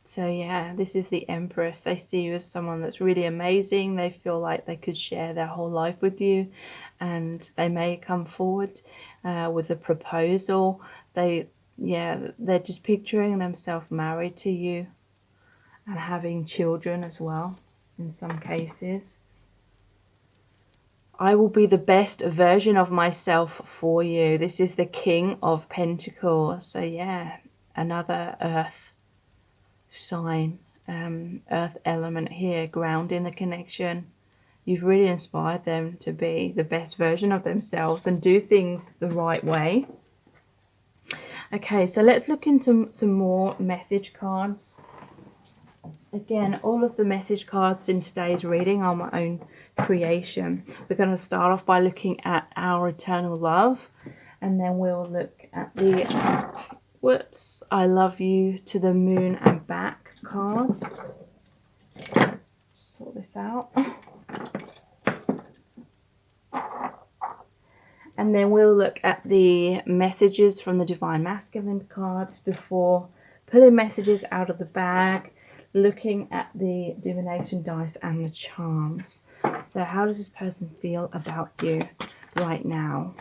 So yeah, this is the Empress. They see you as someone that's really amazing. They feel like they could share their whole life with you, and they may come forward with a proposal. They're just picturing themselves married to you and having children as well in some cases. I will be the best version of myself for you. This is the King of Pentacles. So yeah, another earth sign, earth element here, grounding the connection. You've really inspired them to be the best version of themselves and do things the right way. Okay, so let's look into some more message cards. Again, all of the message cards in today's reading are my own creation. We're going to start off by looking at our eternal love, and then we'll look at the I love you to the moon and back cards. Sort this out. And then we'll look at the messages from the Divine Masculine cards before pulling messages out of the bag, looking at the divination dice and the charms. So how does this person feel about you right now?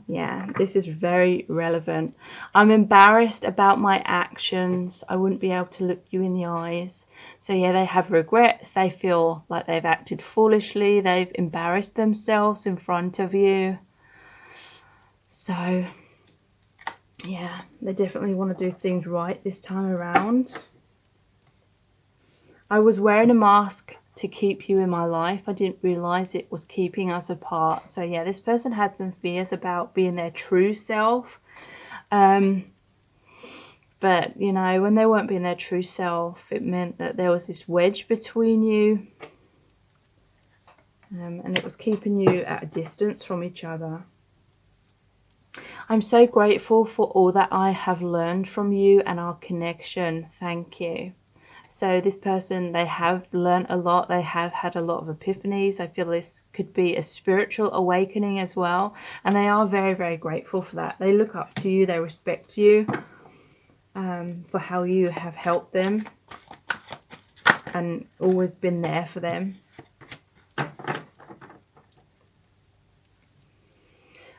Yeah, this is very relevant. I'm embarrassed about my actions. I wouldn't be able to look you in the eyes. So yeah, they have regrets. They feel like they've acted foolishly. They've embarrassed themselves in front of you. So yeah, they definitely want to do things right this time around. I was wearing a mask to keep you in my life. I didn't realize it was keeping us apart. So yeah, this person had some fears about being their true self. But you know, when they weren't being their true self, it meant that there was this wedge between you. And it was keeping you at a distance from each other. I'm so grateful for all that I have learned from you and our connection. Thank you. So this person, they have learned a lot. They have had a lot of epiphanies. I feel this could be a spiritual awakening as well. And they are very, very grateful for that. They look up to you. They respect you for how you have helped them and always been there for them.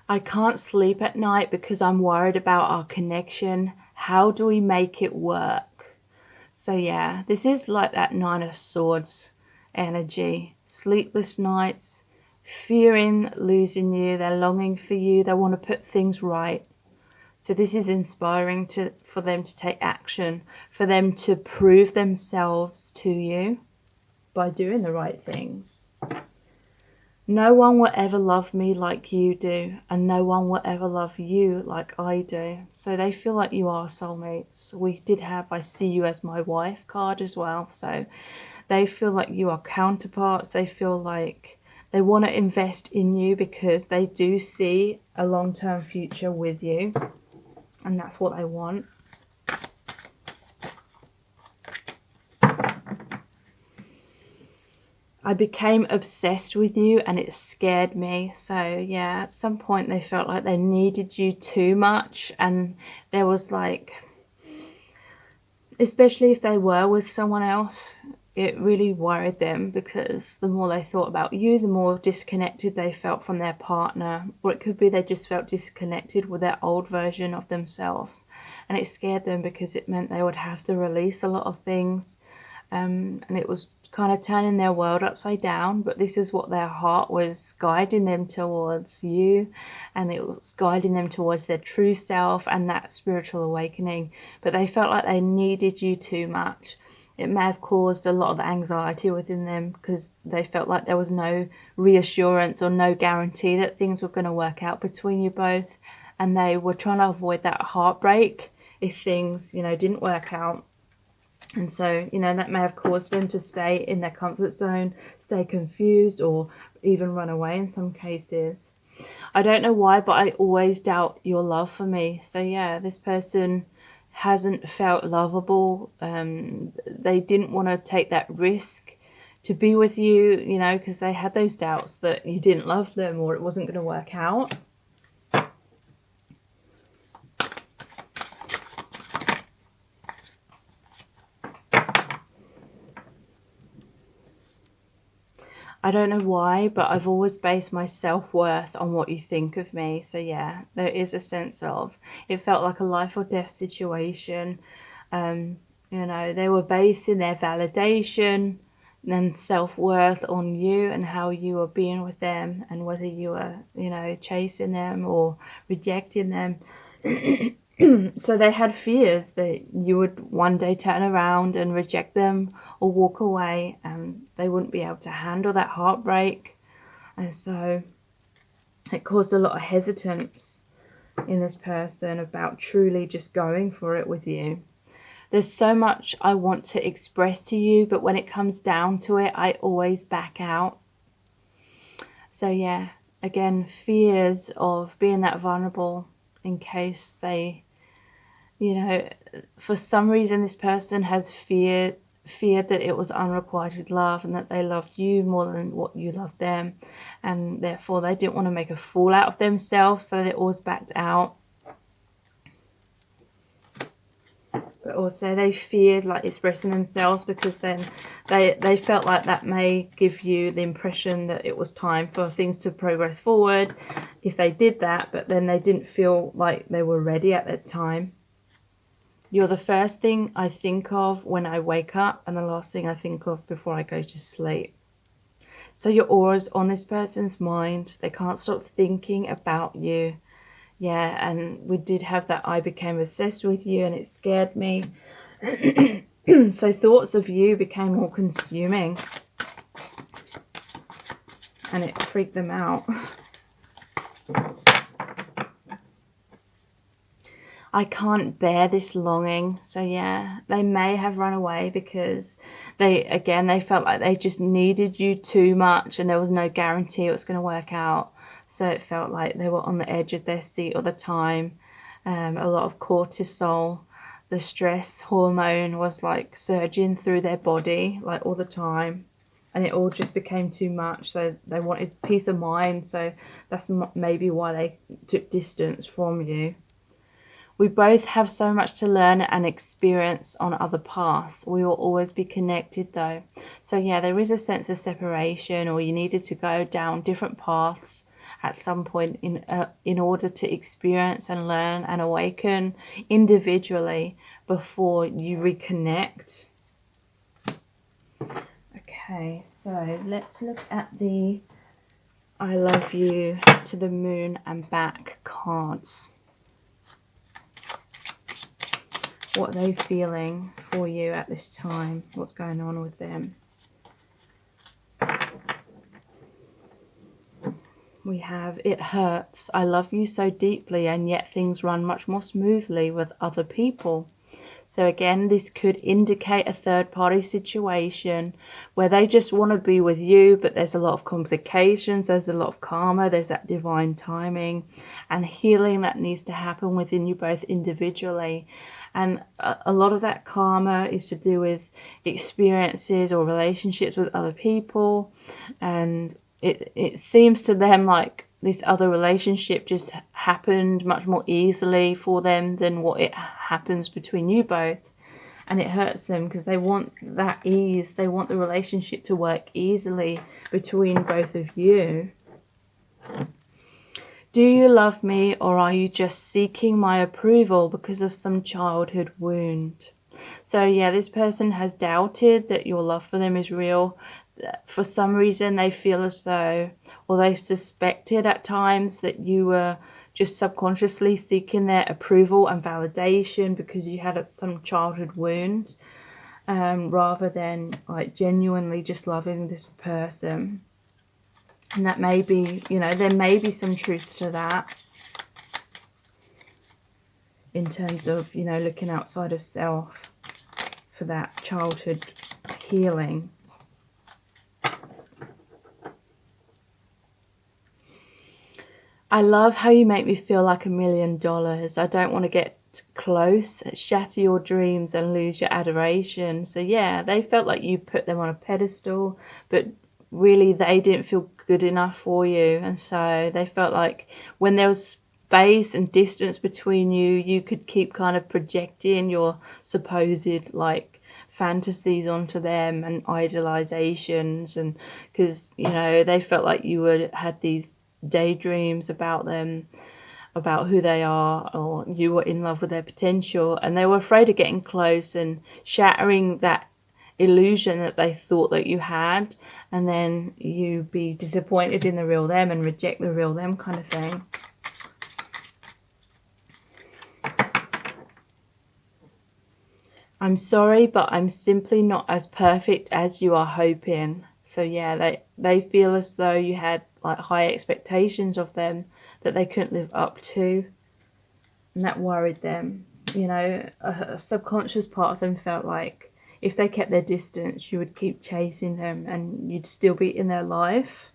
I can't sleep at night because I'm worried about our connection. How do we make it work? So yeah, this is like that Nine of Swords energy. Sleepless nights, fearing losing you. They're longing for you. They want to put things right. So this is inspiring for them to take action, for them to prove themselves to you by doing the right things. No one will ever love me like you do, and no one will ever love you like I do. So they feel like you are soulmates. We did have I see you as my wife card as well. So they feel like you are counterparts. They feel like they want to invest in you because they do see a long-term future with you. And that's what they want. I became obsessed with you and it scared me. So yeah, at some point they felt like they needed you too much, and there was like, especially if they were with someone else, it really worried them because the more they thought about you, the more disconnected they felt from their partner. Or it could be they just felt disconnected with their old version of themselves, and it scared them because it meant they would have to release a lot of things. And it was kind of turning their world upside down, but this is what their heart was guiding them towards, you, and it was guiding them towards their true self and that spiritual awakening. But they felt like they needed you too much. It may have caused a lot of anxiety within them because they felt like there was no reassurance or no guarantee that things were going to work out between you both, and they were trying to avoid that heartbreak if things, didn't work out. And so, that may have caused them to stay in their comfort zone, stay confused, or even run away in some cases. I don't know why, but I always doubt your love for me. So yeah, this person hasn't felt lovable. They didn't want to take that risk to be with you, because they had those doubts that you didn't love them or it wasn't going to work out. I don't know why, but I've always based my self-worth on what you think of me. So yeah, there is a sense of, it felt like a life or death situation. They were basing their validation and self-worth on you and how you were being with them, and whether you were, chasing them or rejecting them. So they had fears that you would one day turn around and reject them or walk away, and they wouldn't be able to handle that heartbreak. And so it caused a lot of hesitance in this person about truly just going for it with you. There's so much I want to express to you, but when it comes down to it, I always back out. So yeah, again, fears of being that vulnerable in case they, for some reason this person has feared that it was unrequited love and that they loved you more than what you loved them, and therefore they didn't want to make a fool out of themselves, so they always backed out. But also they feared like expressing themselves because then they felt like that may give you the impression that it was time for things to progress forward if they did that, but then they didn't feel like they were ready at that time. You're the first thing I think of when I wake up and the last thing I think of before I go to sleep. So your aura's on this person's mind. They can't stop thinking about you. Yeah, and we did have that I became obsessed with you and it scared me. So thoughts of you became more consuming and it freaked them out. I can't bear this longing. So yeah, they may have run away because they felt like they just needed you too much and there was no guarantee it was going to work out. So it felt like they were on the edge of their seat all the time. A lot of cortisol, the stress hormone was like surging through their body like all the time, and it all just became too much. So they wanted peace of mind. So that's maybe why they took distance from you. We both have so much to learn and experience on other paths. We will always be connected though. So yeah, there is a sense of separation, or you needed to go down different paths at some point in order to experience and learn and awaken individually before you reconnect. Okay, so let's look at the I love you to the moon and back cards. What are they feeling for you at this time? What's going on with them? We have, it hurts. I love you so deeply, and yet things run much more smoothly with other people. So again, this could indicate a third-party situation where they just want to be with you, but there's a lot of complications, there's a lot of karma, there's that divine timing and healing that needs to happen within you both individually. And a lot of that karma is to do with experiences or relationships with other people. And it seems to them like this other relationship just happened much more easily for them than what it happens between you both. And it hurts them because they want that ease. They want the relationship to work easily between both of you. Do you love me, or are you just seeking my approval because of some childhood wound? So yeah, this person has doubted that your love for them is real. For some reason they feel as though, or they've suspected at times, that you were just subconsciously seeking their approval and validation because you had some childhood wound, rather than like genuinely just loving this person. And that may be, there may be some truth to that in terms of, looking outside of self for that childhood healing. I love how you make me feel like $1 million. I don't want to get close, shatter your dreams and lose your adoration. So yeah, they felt like you put them on a pedestal, but really they didn't feel good enough for you. And so they felt like when there was space and distance between you, you could keep kind of projecting your supposed like fantasies onto them and idolizations, and because they felt like you had these daydreams about them, about who they are, or you were in love with their potential, and they were afraid of getting close and shattering that illusion that they thought that you had, and then you be disappointed in the real them and reject the real them kind of thing. I'm sorry, but I'm simply not as perfect as you are hoping. So yeah, they feel as though you had like high expectations of them that they couldn't live up to, and that worried them. A subconscious part of them felt like if they kept their distance, you would keep chasing them and you'd still be in their life.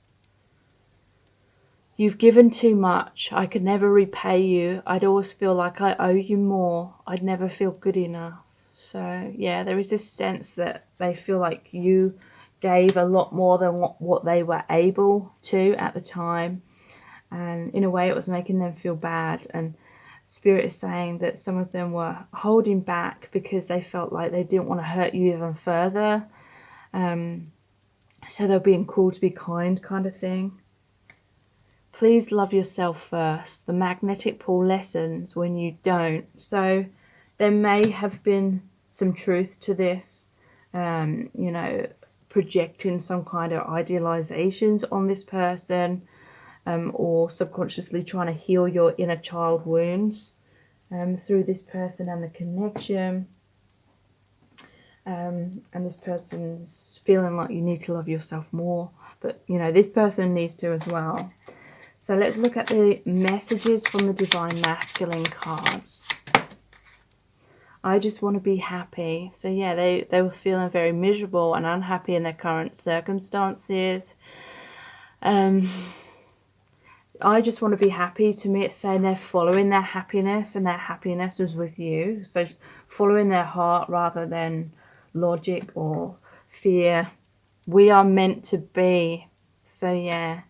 You've given too much. I could never repay you. I'd always feel like I owe you more. I'd never feel good enough. So yeah, there is this sense that they feel like you gave a lot more than what they were able to at the time, and in a way it was making them feel bad. And Spirit is saying that some of them were holding back because they felt like they didn't want to hurt you even further, so they're being called to be kind kind of thing. Please love yourself first. The magnetic pull lessens when you don't. So there may have been some truth to this, projecting some kind of idealizations on this person, or subconsciously trying to heal your inner child wounds through this person and the connection. And this person's feeling like you need to love yourself more, but this person needs to as well. So let's look at the messages from the Divine Masculine cards. I just want to be happy. So yeah, they were feeling very miserable and unhappy in their current circumstances. I just want to be happy. To me, it's saying they're following their happiness, and their happiness was with you. So following their heart rather than logic or fear. We are meant to be. So yeah,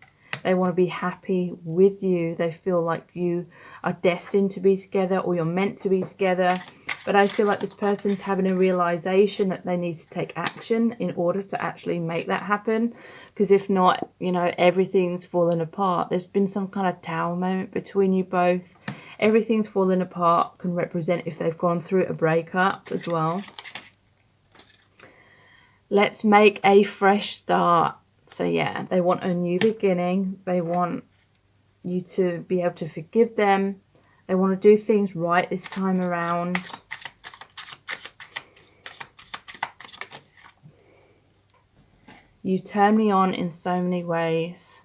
they want to be happy with you. They feel like you are destined to be together, or you're meant to be together. But I feel like this person's having a realization that they need to take action in order to actually make that happen. Because if not, you know, everything's fallen apart. There's been some kind of tower moment between you both. Everything's fallen apart can represent if they've gone through a breakup as well. Let's make a fresh start. So yeah, they want a new beginning. They want you to be able to forgive them. They want to do things right this time around. You turn me on in so many ways.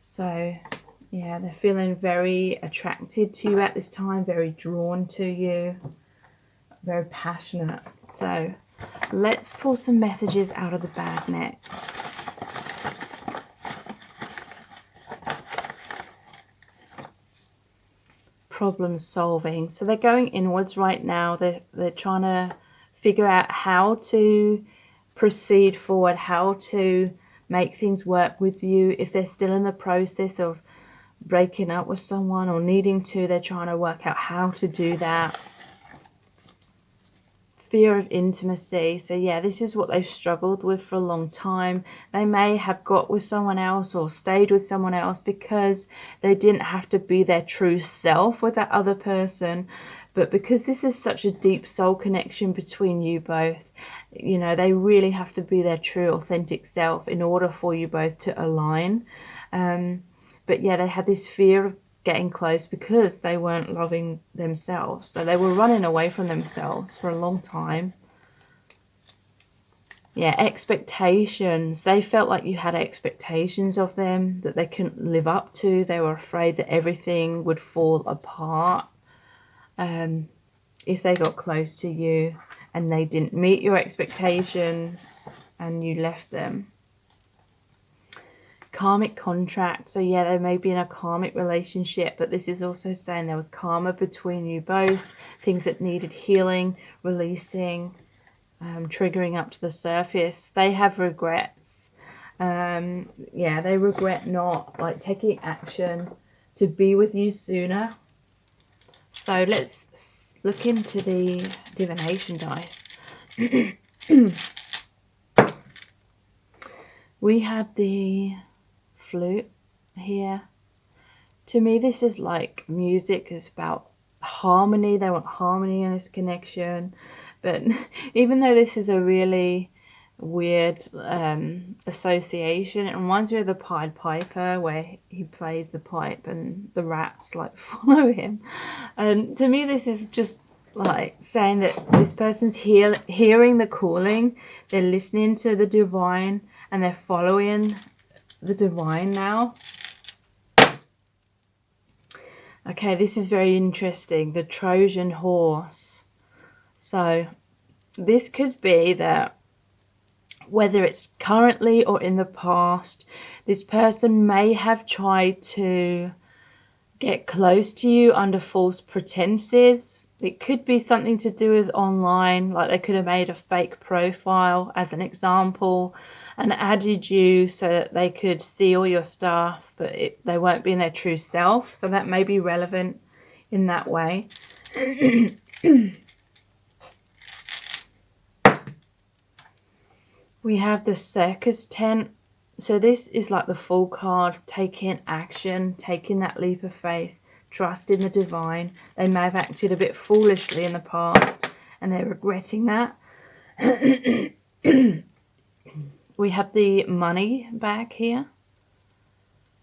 So yeah, they're feeling very attracted to you at this time, very drawn to you, very passionate. So let's pull some messages out of the bag next. Problem solving. So they're going inwards right now. They're trying to figure out how to proceed forward, how to make things work with you. If they're still in the process of breaking up with someone or needing to, they're trying to work out how to do that. Fear of intimacy. So yeah, this is what they've struggled with for a long time. They may have got with someone else or stayed with someone else because they didn't have to be their true self with that other person. But because this is such a deep soul connection between you both, you know, they really have to be their true authentic self in order for you both to align. But yeah, they had this fear of getting close because they weren't loving themselves. So they were running away from themselves for a long time. Yeah, expectations. They felt like you had expectations of them that they couldn't live up to. They were afraid that everything would fall apart if they got close to you and they didn't meet your expectations and you left them. Karmic contract. So yeah, they may be in a karmic relationship, but this is also saying there was karma between you both, things that needed healing, releasing, triggering up to the surface. They have regrets. Yeah, they regret not like taking action to be with you sooner. So let's look into the divination dice. We had the flute here. To me, this is like music. Is about harmony. They want harmony in this connection. But even though this is a really weird association, it reminds me of the Pied Piper, where he plays the pipe and the rats like follow him. And to me, this is just like saying that this person's hearing the calling, they're listening to the divine, and they're following the divine now. Okay, this is very interesting. The Trojan horse. So this could be that whether it's currently or in the past, this person may have tried to get close to you under false pretenses. It could be something to do with online, like they could have made a fake profile as an example and added you so that they could see all your stuff, but they won't be in their true self. So that may be relevant in that way. We have the circus tent. So this is like the Fool card, taking action, taking that leap of faith, trust in the divine. They may have acted a bit foolishly in the past and they're regretting that. We have the money bag here.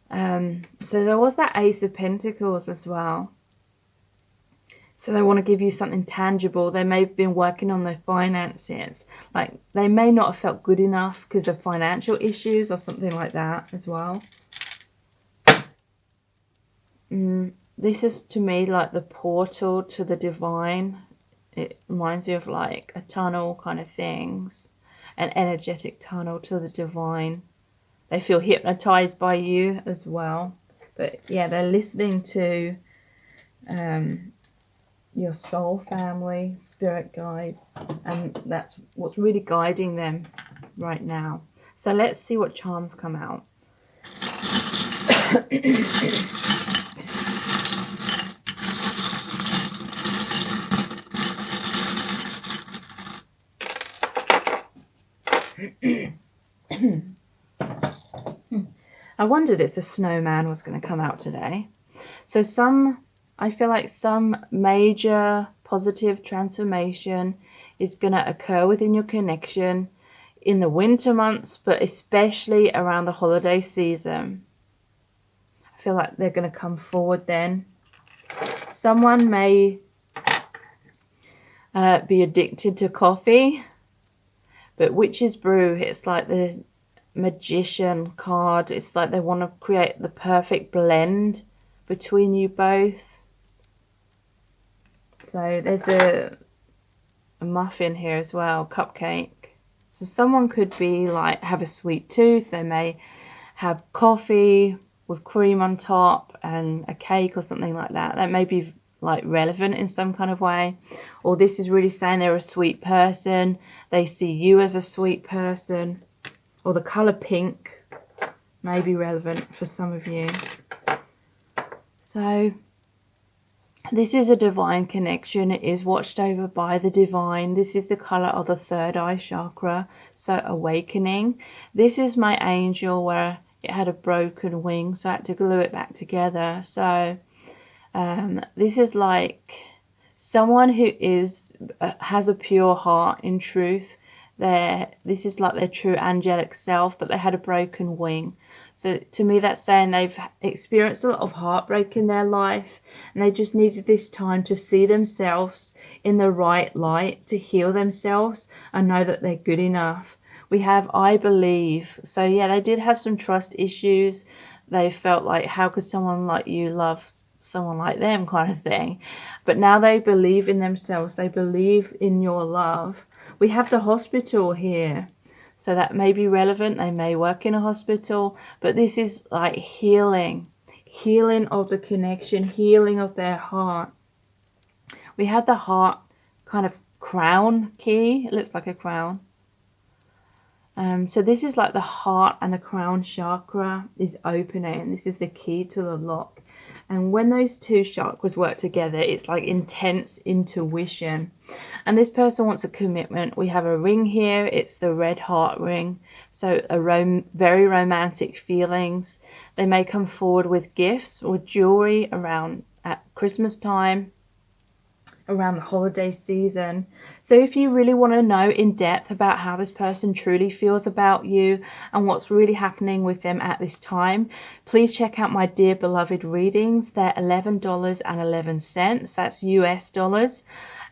So there was that Ace of Pentacles as well. So they want to give you something tangible. They may have been working on their finances. Like they may not have felt good enough because of financial issues or something like that as well. This is to me like the portal to the divine. It reminds you of like a tunnel kind of things. An energetic tunnel to the divine. they feel hypnotized by you as well. But yeah, they're listening to your soul family, spirit guides, and that's what's really guiding them right now. So let's see what charms come out. I wondered if the snowman was going to come out today. So I feel like some major positive transformation is going to occur within your connection in the winter months, but especially around the holiday season. I feel like they're going to come forward then. Someone may be addicted to coffee, but witch's brew, it's like the magician card. It's like they want to create the perfect blend between you both. So there's a muffin here as well, cupcake. So someone could be like, have a sweet tooth. They may have coffee with cream on top and a cake or something like that. That may be like relevant in some kind of way. Or this is really saying they're a sweet person. They see you as a sweet person. Or the color pink may be relevant for some of you. So this is a divine connection. It is watched over by the divine. This is the color of the third eye chakra. So awakening. This is my angel where it had a broken wing, so I had to glue it back together. So this is like someone who has a pure heart in truth. This is like their true angelic self, but they had a broken wing. So to me, that's saying they've experienced a lot of heartbreak in their life, and they just needed this time to see themselves in the right light, to heal themselves and know that they're good enough. We have I believe. So yeah, they did have some trust issues. They felt like, how could someone like you love someone like them, kind of thing. But now they believe in themselves. They believe in your love. We have the hospital here. So that may be relevant. They may work in a hospital, but this is like healing of the connection, healing of their heart. We have the heart kind of crown key. It looks like a crown. So this is like the heart and the crown chakra is opening. This is the key to the lock. And when those two chakras work together, it's like intense intuition. And this person wants a commitment. We have a ring here. It's the red heart ring. So very romantic feelings. They may come forward with gifts or jewelry around at Christmas time, around the holiday season. So if you really want to know in depth about how this person truly feels about you and what's really happening with them at this time, please check out my Dear Beloved readings. They're $11.11. That's US dollars.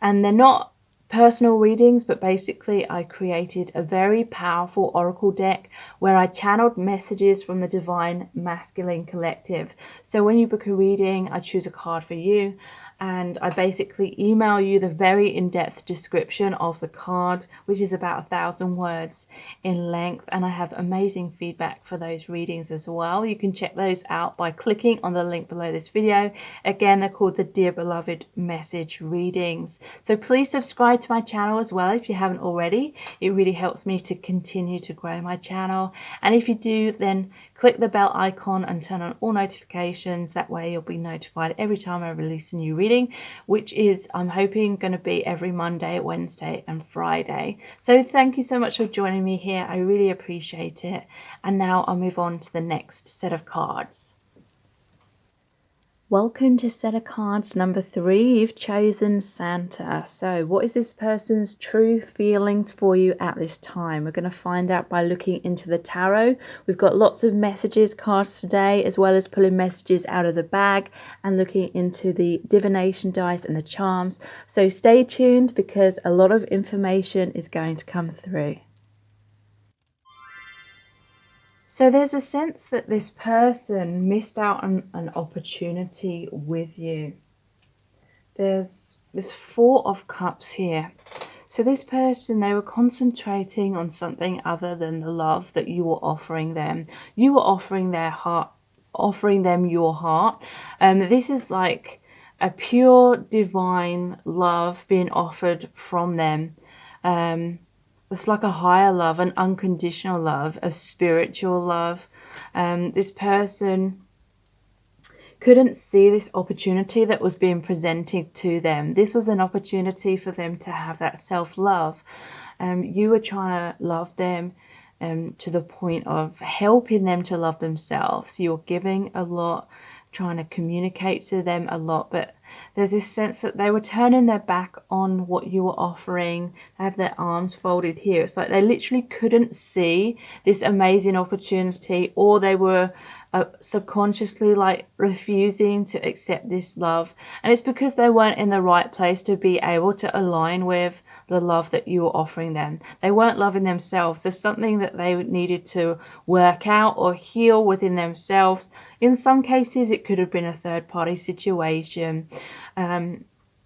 And they're not personal readings, but basically I created a very powerful oracle deck where I channeled messages from the Divine Masculine Collective. So when you book a reading, I choose a card for you, and I basically email you the very in-depth description of the card, which is about 1,000 words in length, and I have amazing feedback for those readings as well. You can check those out by clicking on the link below this video. Again, they're called the Dear Beloved Message Readings. So please subscribe to my channel as well if you haven't already. It really helps me to continue to grow my channel. And if you do, then click the bell icon and turn on all notifications. That way you'll be notified every time I release a new reading, which is, I'm hoping, going to be every Monday, Wednesday and Friday. So thank you so much for joining me here. I really appreciate it. And now I'll move on to the next set of cards. Welcome to set of cards number 3. You've chosen Santa. So what is this person's true feelings for you at this time? We're going to find out by looking into the tarot. We've got lots of messages cards today, as well as pulling messages out of the bag and looking into the divination dice and the charms. So stay tuned because a lot of information is going to come through. So there's a sense that this person missed out on an opportunity with you. There's this 4 of Cups here. So this person, they were concentrating on something other than the love that you were offering them. You were offering their heart, offering them your heart. This is like a pure divine love being offered from them. It's like a higher love, an unconditional love, a spiritual love. This person couldn't see this opportunity that was being presented to them. This was an opportunity for them to have that self-love. You were trying to love them to the point of helping them to love themselves. You're giving a lot, trying to communicate to them a lot, but there's this sense that they were turning their back on what you were offering. They have their arms folded here. It's like they literally couldn't see this amazing opportunity, or they were subconsciously like refusing to accept this love. And it's because they weren't in the right place to be able to align with the love that you were offering them. They weren't loving themselves. There's something that they needed to work out or heal within themselves. In some cases, it could have been a third-party situation,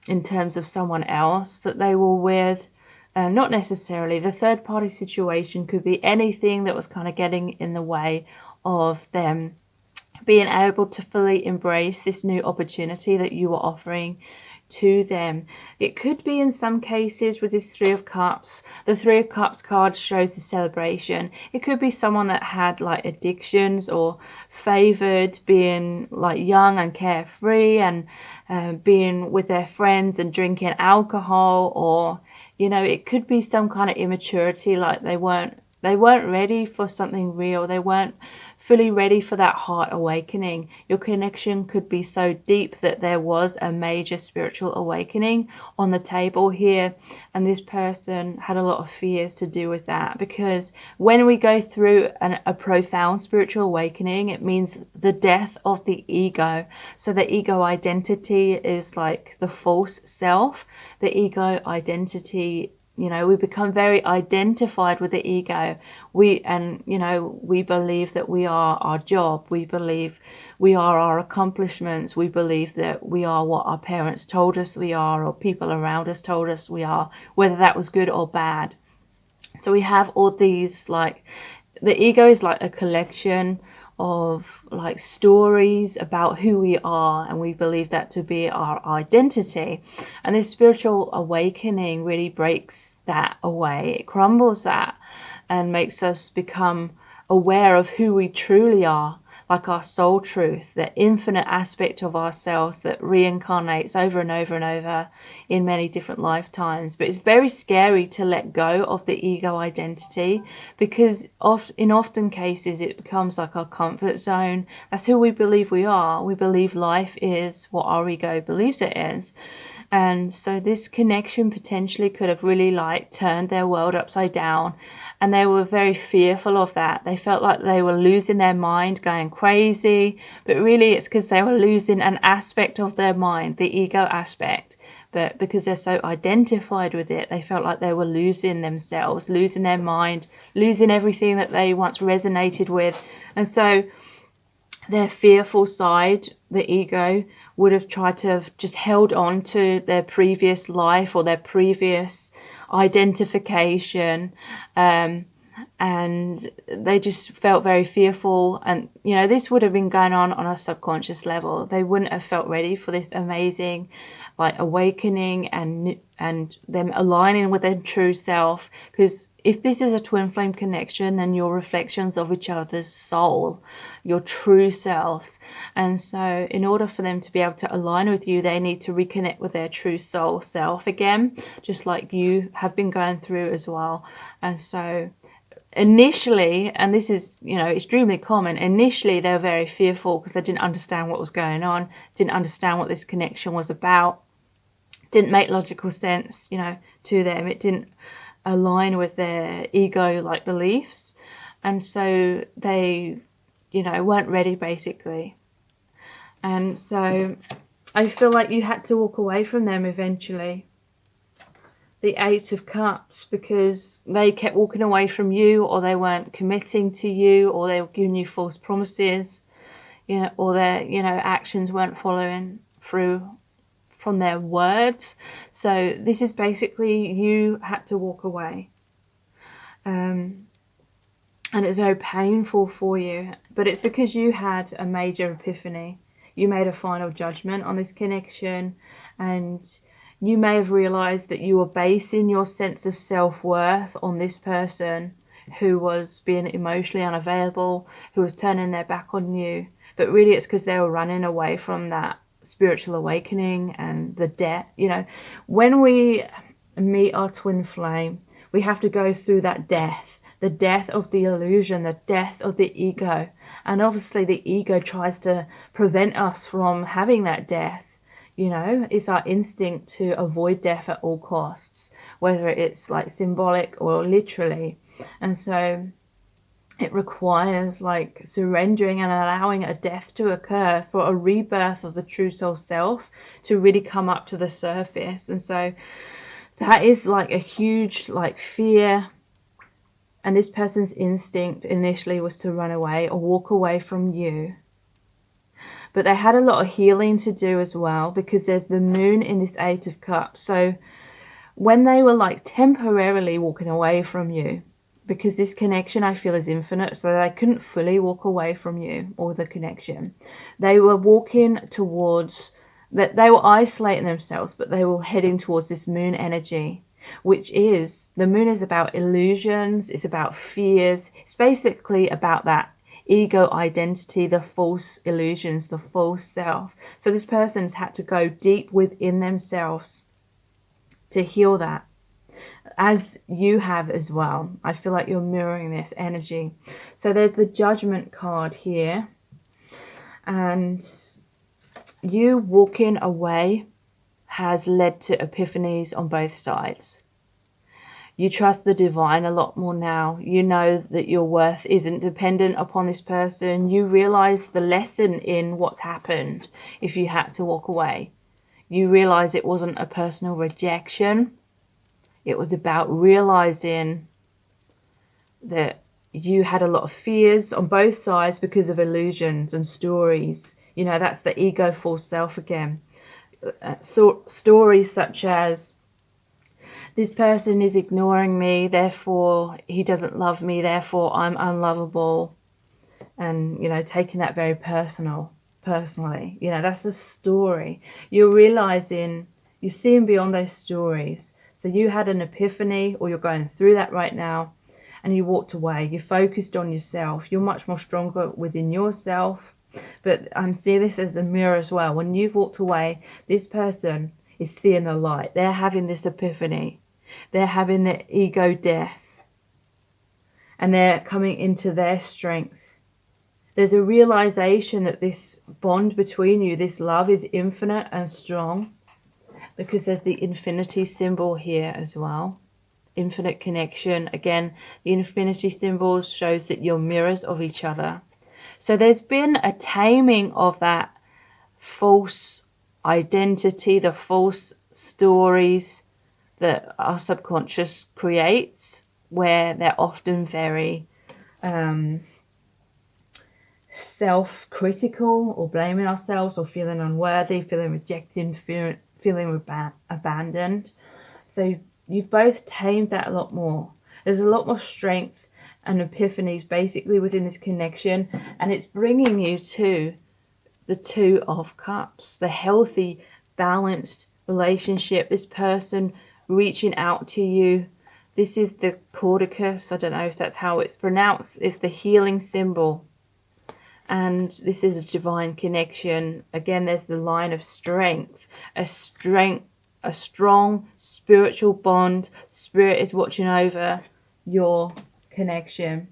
in terms of someone else that they were with. Not necessarily. The third-party situation could be anything that was kind of getting in the way of them being able to fully embrace this new opportunity that you were offering to them. It could be, in some cases, with this Three of Cups. The Three of Cups card shows the celebration. It could be someone that had like addictions, or favored being like young and carefree, and being with their friends and drinking alcohol, or it could be some kind of immaturity, like they weren't ready for something real. They weren't fully ready for that heart awakening. Your connection could be so deep that there was a major spiritual awakening on the table here, and this person had a lot of fears to do with that, because when we go through a profound spiritual awakening, it means the death of the ego. So the ego identity is like the false self. The ego identity, we become very identified with the ego. We believe that we are our job. We believe we are our accomplishments. We believe that we are what our parents told us we are, or people around us told us we are, whether that was good or bad. So we have all these, like, the ego is like a collection of like stories about who we are, and we believe that to be our identity. And this spiritual awakening really breaks that away. It crumbles that and makes us become aware of who we truly are, like our soul truth, the infinite aspect of ourselves that reincarnates over and over and over in many different lifetimes. But it's very scary to let go of the ego identity, because in often cases it becomes like our comfort zone. That's who we believe we are. We believe life is what our ego believes it is. And so this connection potentially could have really like turned their world upside down, and they were very fearful of that. They felt like they were losing their mind, going crazy, but really it's because they were losing an aspect of their mind, the ego aspect. But because they're so identified with it, they felt like they were losing themselves, losing their mind, losing everything that they once resonated with. And so their fearful side, the ego, would have tried to have just held on to their previous life or their previous identification, and they just felt very fearful. And this would have been going on a subconscious level. They wouldn't have felt ready for this amazing like awakening and them aligning with their true self, because if this is a twin flame connection, then you're reflections of each other's soul, your true selves. And so in order for them to be able to align with you, they need to reconnect with their true soul self again, just like you have been going through as well. And so initially, and this is extremely common, initially they were very fearful because they didn't understand what was going on, didn't understand what this connection was about, didn't make logical sense to them. It didn't align with their ego like beliefs, and so they weren't ready basically. And so I feel like you had to walk away from them eventually, the Eight of Cups, because they kept walking away from you, or they weren't committing to you, or they were giving you false promises, or their actions weren't following through from their words. So this is basically you had to walk away. And it's very painful for you, but it's because you had a major epiphany. You made a final judgment on this connection, and you may have realized that you were basing your sense of self-worth on this person who was being emotionally unavailable, who was turning their back on you. But really it's because they were running away from that spiritual awakening and the debt. You know, when we meet our twin flame, we have to go through that death, the death of the illusion, the death of the ego. And obviously the ego tries to prevent us from having that death. You know, it's our instinct to avoid death at all costs, whether it's like symbolic or literally. And so it requires like surrendering and allowing a death to occur for a rebirth of the true soul self to really come up to the surface. And so that is like a huge like fear. And this person's instinct initially was to run away or walk away from you. But they had a lot of healing to do as well, because there's the moon in this Eight of Cups. So when they were like temporarily walking away from you, because this connection I feel is infinite, so they couldn't fully walk away from you or the connection. They were walking towards that, they were isolating themselves, but they were heading towards this moon energy, which is, the moon is about illusions, it's about fears, it's basically about that ego identity, the false illusions, the false self. So this person's had to go deep within themselves to heal that, as you have as well. I feel like you're mirroring this energy. So there's the Judgment card here, and you walking away has led to epiphanies on both sides. You trust the divine a lot more now. You know that your worth isn't dependent upon this person. You realize the lesson in what's happened if you had to walk away. You realize it wasn't a personal rejection. It was about realizing that you had a lot of fears on both sides because of illusions and stories. You know, that's the ego false self again. So stories such as, this person is ignoring me, therefore he doesn't love me, therefore I'm unlovable. And, you know, taking that very personally. You know, that's a story. You're realizing, you're seeing beyond those stories. So you had an epiphany, or you're going through that right now, and you walked away. You focused on yourself. You're much more stronger within yourself. But I'm seeing this as a mirror as well. When you've walked away, this person is seeing the light. They're having this epiphany. They're having the ego death. And they're coming into their strength. There's a realization that this bond between you, this love, is infinite and strong. Because there's the infinity symbol here as well. Infinite connection. Again, the infinity symbol shows that you're mirrors of each other. So there's been a taming of that false identity, the false stories that our subconscious creates, where they're often very self-critical, or blaming ourselves, or feeling unworthy, feeling rejected, feeling abandoned. So you've both tamed that a lot more. There's a lot more strength and epiphanies basically within this connection, and it's bringing you to the Two of Cups, the healthy, balanced relationship, this person reaching out to you. This is the Cordicus, I don't know if that's how it's pronounced, it's the healing symbol. And this is a divine connection. Again, there's the line of strength, a strong spiritual bond. Spirit is watching over your connection.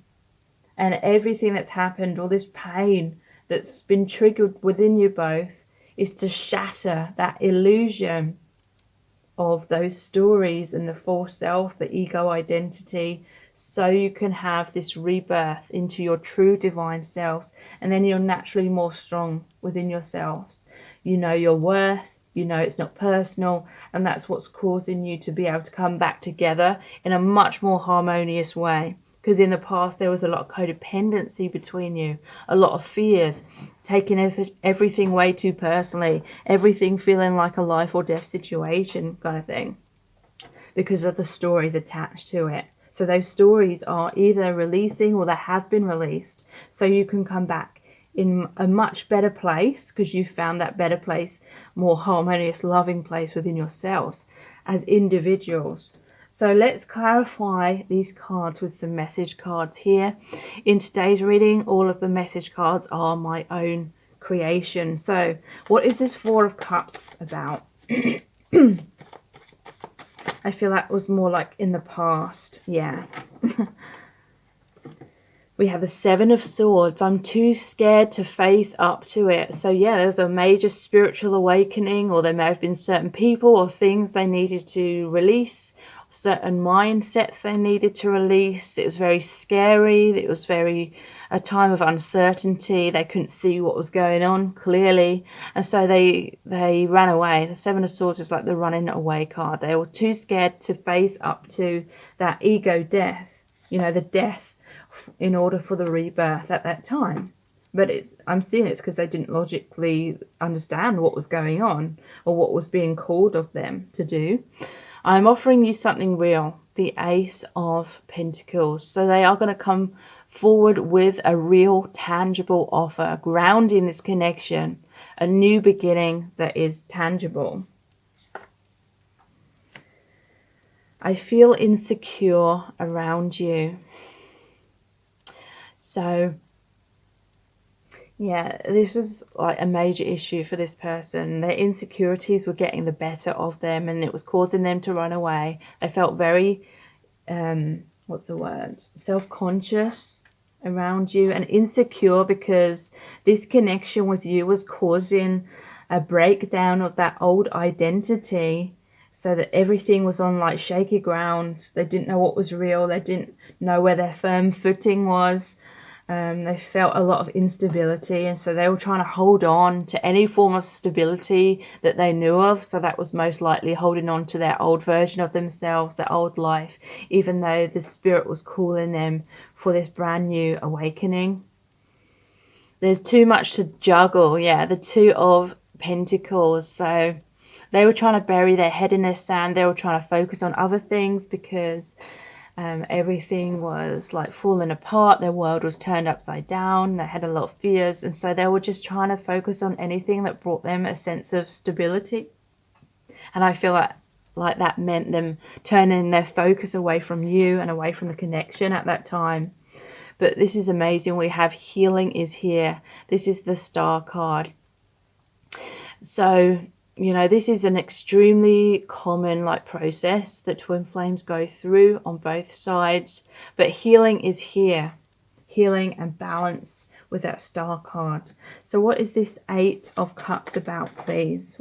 And everything that's happened, all this pain that's been triggered within you both, is to shatter that illusion of those stories and the false self, the ego identity, so you can have this rebirth into your true divine selves. And then you're naturally more strong within yourselves. You know your worth, you know it's not personal, and that's what's causing you to be able to come back together in a much more harmonious way. because in the past there was a lot of codependency between you, a lot of fears, taking everything way too personally, everything feeling like a life or death situation kind of thing, because of the stories attached to it. So those stories are either releasing or they have been released, so you can come back in a much better place because you found that better place, more harmonious, loving place within yourselves as individuals. So let's clarify these cards with some message cards here. In today's reading, all of the message cards are my own creation. So what is this Four of Cups about? I feel that was more like in the past. Yeah. We have the Seven of Swords. I'm too scared to face up to it. So yeah, there's a major spiritual awakening, or there may have been certain people or things they needed to release, certain mindsets they needed to release. It was very scary. It was a time of uncertainty. They couldn't see what was going on clearly, and so they ran away. The Seven of Swords is like the running away card. They were too scared to face up to that ego death, the death, in order for the rebirth at that time. But I'm seeing it's because they didn't logically understand what was going on or what was being called of them to do. I'm offering you something real, the Ace of Pentacles. So they are going to come forward with a real, tangible offer, grounding this connection, a new beginning that is tangible. I feel insecure around you. So, yeah, this was like a major issue for this person. Their insecurities were getting the better of them and it was causing them to run away. They felt very, self-conscious around you and insecure because this connection with you was causing a breakdown of that old identity, so that everything was on like shaky ground. They didn't know what was real. They didn't know where their firm footing was. They felt a lot of instability, and so they were trying to hold on to any form of stability that they knew of. So that was most likely holding on to their old version of themselves, their old life, even though the spirit was calling them for this brand new awakening. There's too much to juggle. Yeah, the Two of Pentacles. So they were trying to bury their head in their sand. They were trying to focus on other things because everything was like falling apart. Their world was turned upside down. They had a lot of fears, and so they were just trying to focus on anything that brought them a sense of stability. And I feel like that meant them turning their focus away from you and away from the connection at that time. But this is amazing. We have healing is here. This is the Star card. So this is an extremely common process that twin flames go through on both sides. But healing is here. Healing and balance with that Star card. So what is this Eight of Cups about, please?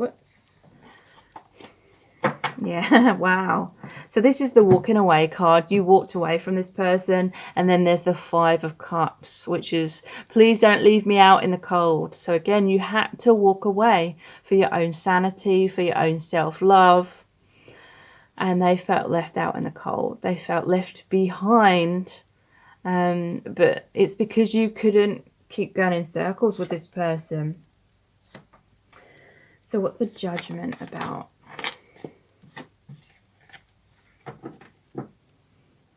Yeah, wow. So this is the walking away card. You walked away from this person. And then there's the Five of Cups, which is, please don't leave me out in the cold. So again, you had to walk away for your own sanity, for your own self-love. And they felt left out in the cold. They felt left behind. But it's because you couldn't keep going in circles with this person. So what's the Judgment about?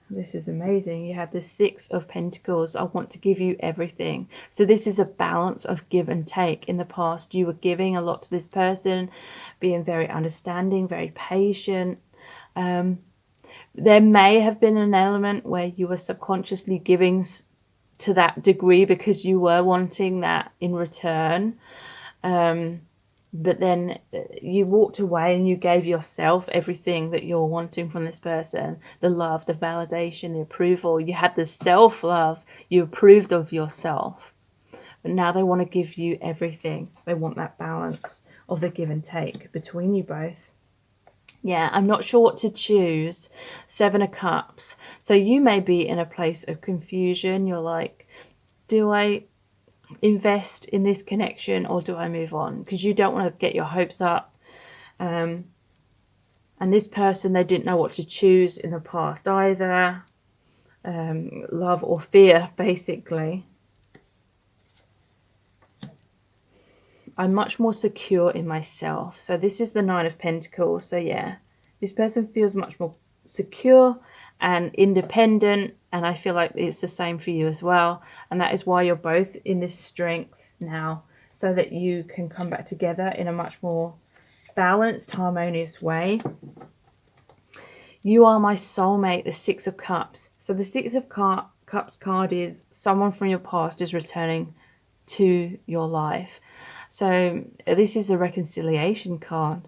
This is amazing. You have the Six of Pentacles. I want to give you everything. So this is a balance of give and take. In the past, you were giving a lot to this person, being very understanding, very patient. There may have been an element where you were subconsciously giving to that degree because you were wanting that in return. But then you walked away and you gave yourself everything that you're wanting from this person. The love, the validation, the approval. You had the self-love. You approved of yourself. But now they want to give you everything. They want that balance of the give and take between you both. Yeah, I'm not sure what to choose. Seven of Cups. So you may be in a place of confusion. You're like, do I invest in this connection or do I move on? Because you don't want to get your hopes up. And this person, they didn't know what to choose in the past either. love or fear, basically. I'm much more secure in myself. So this is the Nine of Pentacles. So yeah, this person feels much more secure and independent, and I feel like it's the same for you as well. And that is why you're both in this strength now, so that you can come back together in a much more balanced, harmonious way. You are my soulmate, the Six of Cups. So the Six of Cups card is someone from your past is returning to your life. So this is a reconciliation card.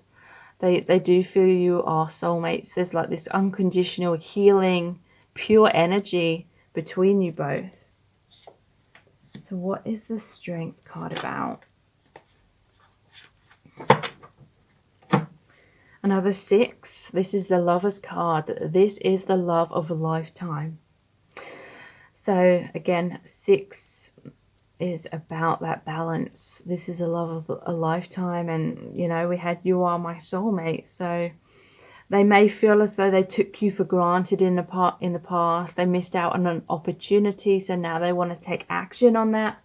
They do feel you are soulmates. There's like this unconditional healing, pure energy between you both. So what is the Strength card about? Another 6. This is the Lover's card. This is the love of a lifetime. So again, 6 is about that balance. This is a love of a lifetime, and you know, we had you are my soulmate. So they may feel as though they took you for granted in the past. They missed out on an opportunity, so now they want to take action on that,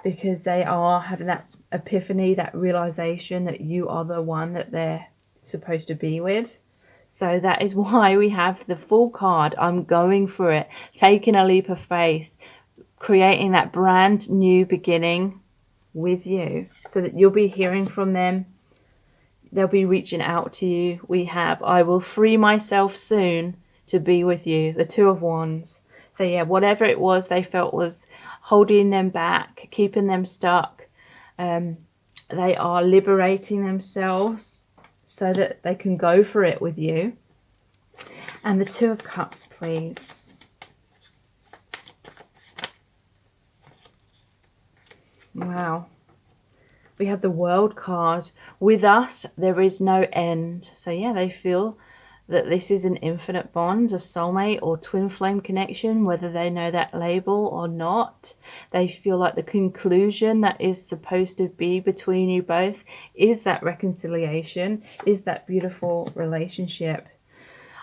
because they are having that epiphany, that realization that you are the one that they're supposed to be with. So that is why we have the Fool card. I'm going for it, taking a leap of faith, creating that brand new beginning with you, so that you'll be hearing from them. They'll be reaching out to you. We have, I will free myself soon to be with you, the Two of Wands. So yeah, whatever it was they felt was holding them back, keeping them stuck, they are liberating themselves so that they can go for it with you. And the Two of Cups, please. Wow. We have the World card. With us, there is no end. So yeah, they feel that this is an infinite bond, a soulmate or twin flame connection, whether they know that label or not. They feel like the conclusion that is supposed to be between you both is that reconciliation, is that beautiful relationship.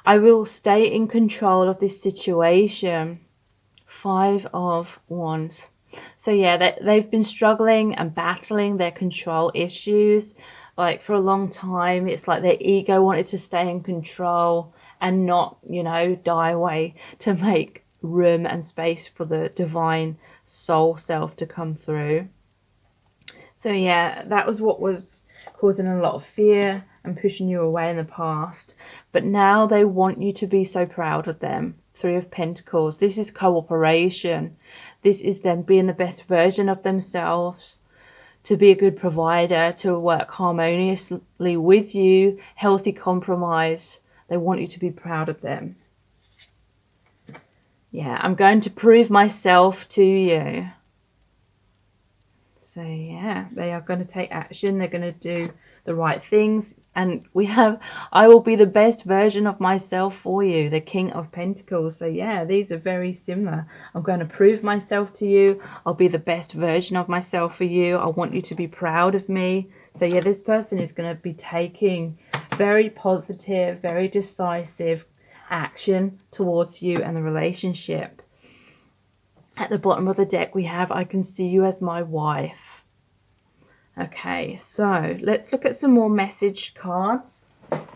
I will stay in control of this situation. 5 of Wands. So yeah, they've been struggling and battling their control issues like for a long time. It's like their ego wanted to stay in control and not, you know, die away, to make room and space for the divine soul self to come through. So yeah, that was what was causing a lot of fear and pushing you away in the past. But now they want you to be so proud of them. 3 of Pentacles. This is cooperation. This is them being the best version of themselves, to be a good provider, to work harmoniously with you, healthy compromise. They want you to be proud of them. Yeah, I'm going to prove myself to you. So yeah, they are going to take action. They're going to do the right things. And we have, I will be the best version of myself for you, the King of Pentacles. So yeah, these are very similar. I'm going to prove myself to you. I'll be the best version of myself for you. I want you to be proud of me. So yeah, this person is going to be taking very positive, very decisive action towards you and the relationship. At the bottom of the deck we have, I can see you as my wife. Okay, so let's look at some more message cards.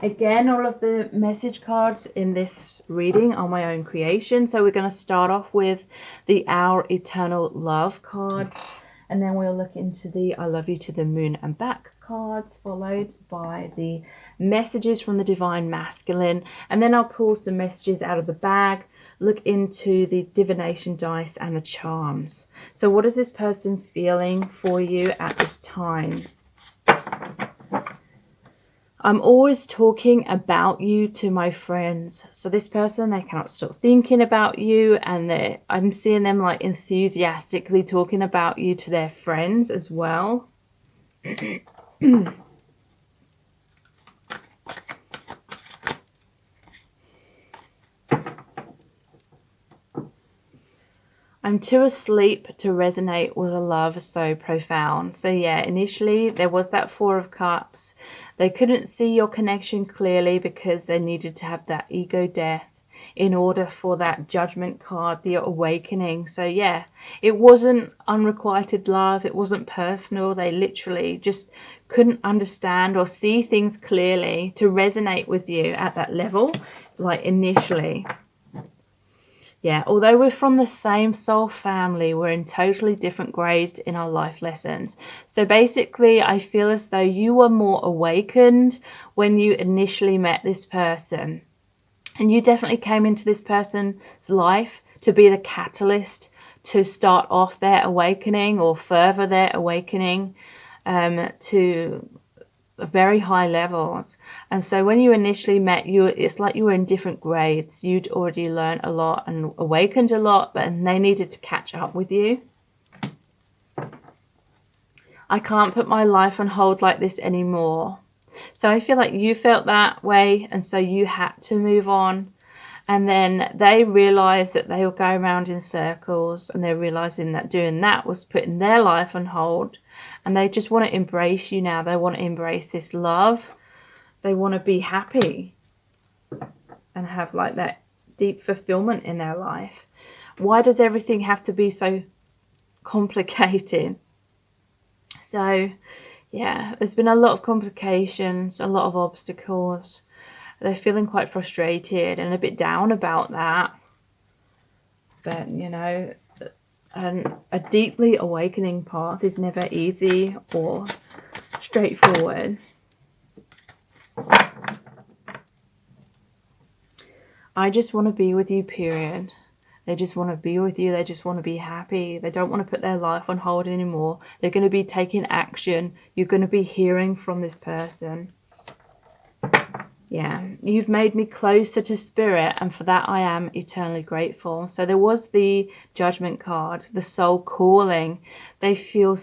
Again, all of the message cards in this reading are my own creation. So we're going to start off with the Our Eternal Love cards. And then we'll look into the I Love You to the Moon and Back cards, followed by the messages from the Divine Masculine. And then I'll pull some messages out of the bag, look into the divination dice and the charms. So what is this person feeling for you at this time? I'm always talking about you to my friends. So this person, they cannot stop thinking about you, and I'm seeing them like enthusiastically talking about you to their friends as well. I'm too asleep to resonate with a love so profound. So yeah, initially there was that 4 of Cups. They couldn't see your connection clearly because they needed to have that ego death in order for that Judgment card, the awakening. So yeah, it wasn't unrequited love, it wasn't personal. They literally just couldn't understand or see things clearly to resonate with you at that level, like initially. Yeah, although we're from the same soul family, we're in totally different grades in our life lessons. So basically, I feel as though you were more awakened when you initially met this person. And you definitely came into this person's life to be the catalyst to start off their awakening or further their awakening to very high levels. And so when you initially met you, it's like you were in different grades. You'd already learned a lot and awakened a lot, but they needed to catch up with you. I can't put my life on hold like this anymore. So I feel like you felt that way, and so you had to move on. And then they realized that they were going around in circles, and they're realizing that doing that was putting their life on hold. And they just want to embrace you now. They want to embrace this love. They want to be happy and have like that deep fulfillment in their life. Why does everything have to be so complicated? So yeah, there's been a lot of complications, a lot of obstacles. They're feeling quite frustrated and a bit down about that. But, you know, a deeply awakening path is never easy or straightforward. I just want to be with you, period. They just want to be with you. They just want to be happy. They don't want to put their life on hold anymore. They're going to be taking action. You're going to be hearing from this person. Yeah, you've made me closer to spirit, and for that I am eternally grateful. So there was the Judgment card, the soul calling. They feel,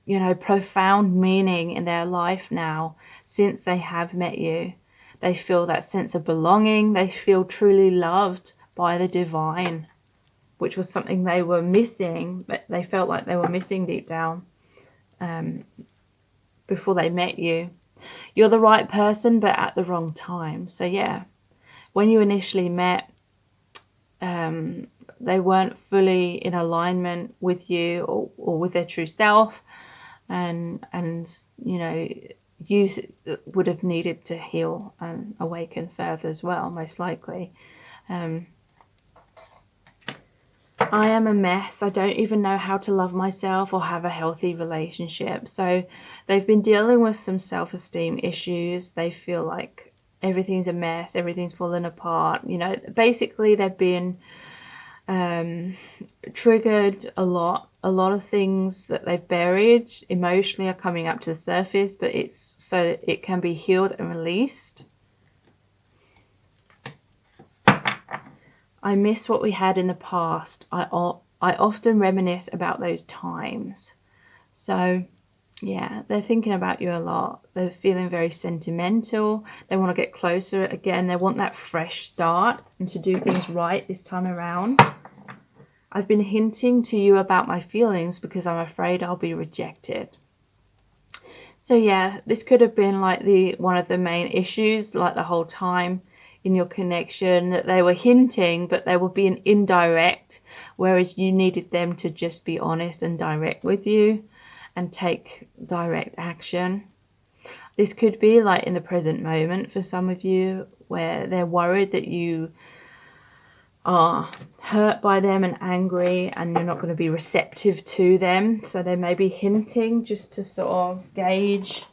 you know, profound meaning in their life now since they have met you. They feel that sense of belonging. They feel truly loved by the divine, which was something they were missing, but they felt like they were missing deep down before they met you. You're the right person, but at the wrong time. So yeah, when you initially met, they weren't fully in alignment with you or with their true self, and you know, you would have needed to heal and awaken further as well, most likely. I am a mess. I don't even know how to love myself or have a healthy relationship. So they've been dealing with some self-esteem issues. They feel like everything's a mess, everything's falling apart. You know, basically they've been triggered a lot. A lot of things that they've buried emotionally are coming up to the surface, but it's so that it can be healed and released. I miss what we had in the past. I often reminisce about those times. So yeah, they're thinking about you a lot. They're feeling very sentimental. They want to get closer again. They want that fresh start and to do things right this time around. I've been hinting to you about my feelings because I'm afraid I'll be rejected. So yeah, this could have been like one of the main issues, like the whole time in your connection, that they were hinting, but they were being indirect, whereas you needed them to just be honest and direct with you and take direct action. This could be like in the present moment for some of you, where they're worried that you are hurt by them and angry and you're not going to be receptive to them. So they may be hinting just to sort of gauge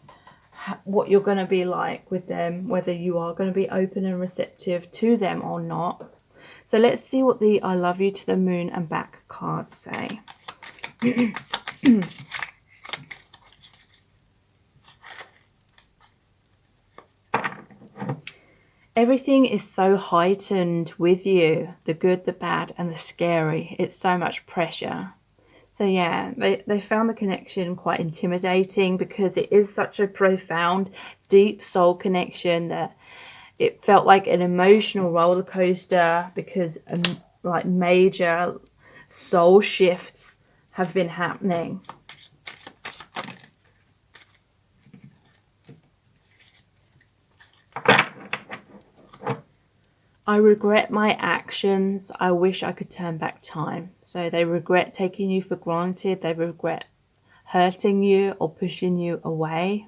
what you're going to be like with them, whether you are going to be open and receptive to them or not. So let's see what the I love you to the moon and back cards say. Everything is so heightened with you, the good, the bad, and the scary. It's so much pressure. So yeah, they found the connection quite intimidating because it is such a profound, deep soul connection that it felt like an emotional roller coaster because like major soul shifts have been happening. I regret my actions. I wish I could turn back time. So they regret taking you for granted. They regret hurting you or pushing you away.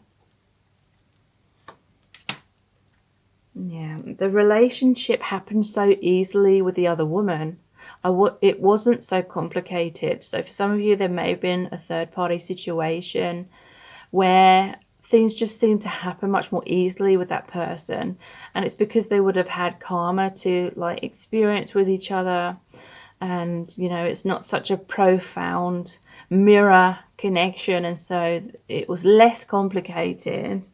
Yeah, the relationship happened so easily with the other woman. It wasn't so complicated. So for some of you, there may have been a third-party situation where things just seem to happen much more easily with that person, and it's because they would have had karma to like experience with each other, and you know, it's not such a profound mirror connection, and so it was less complicated.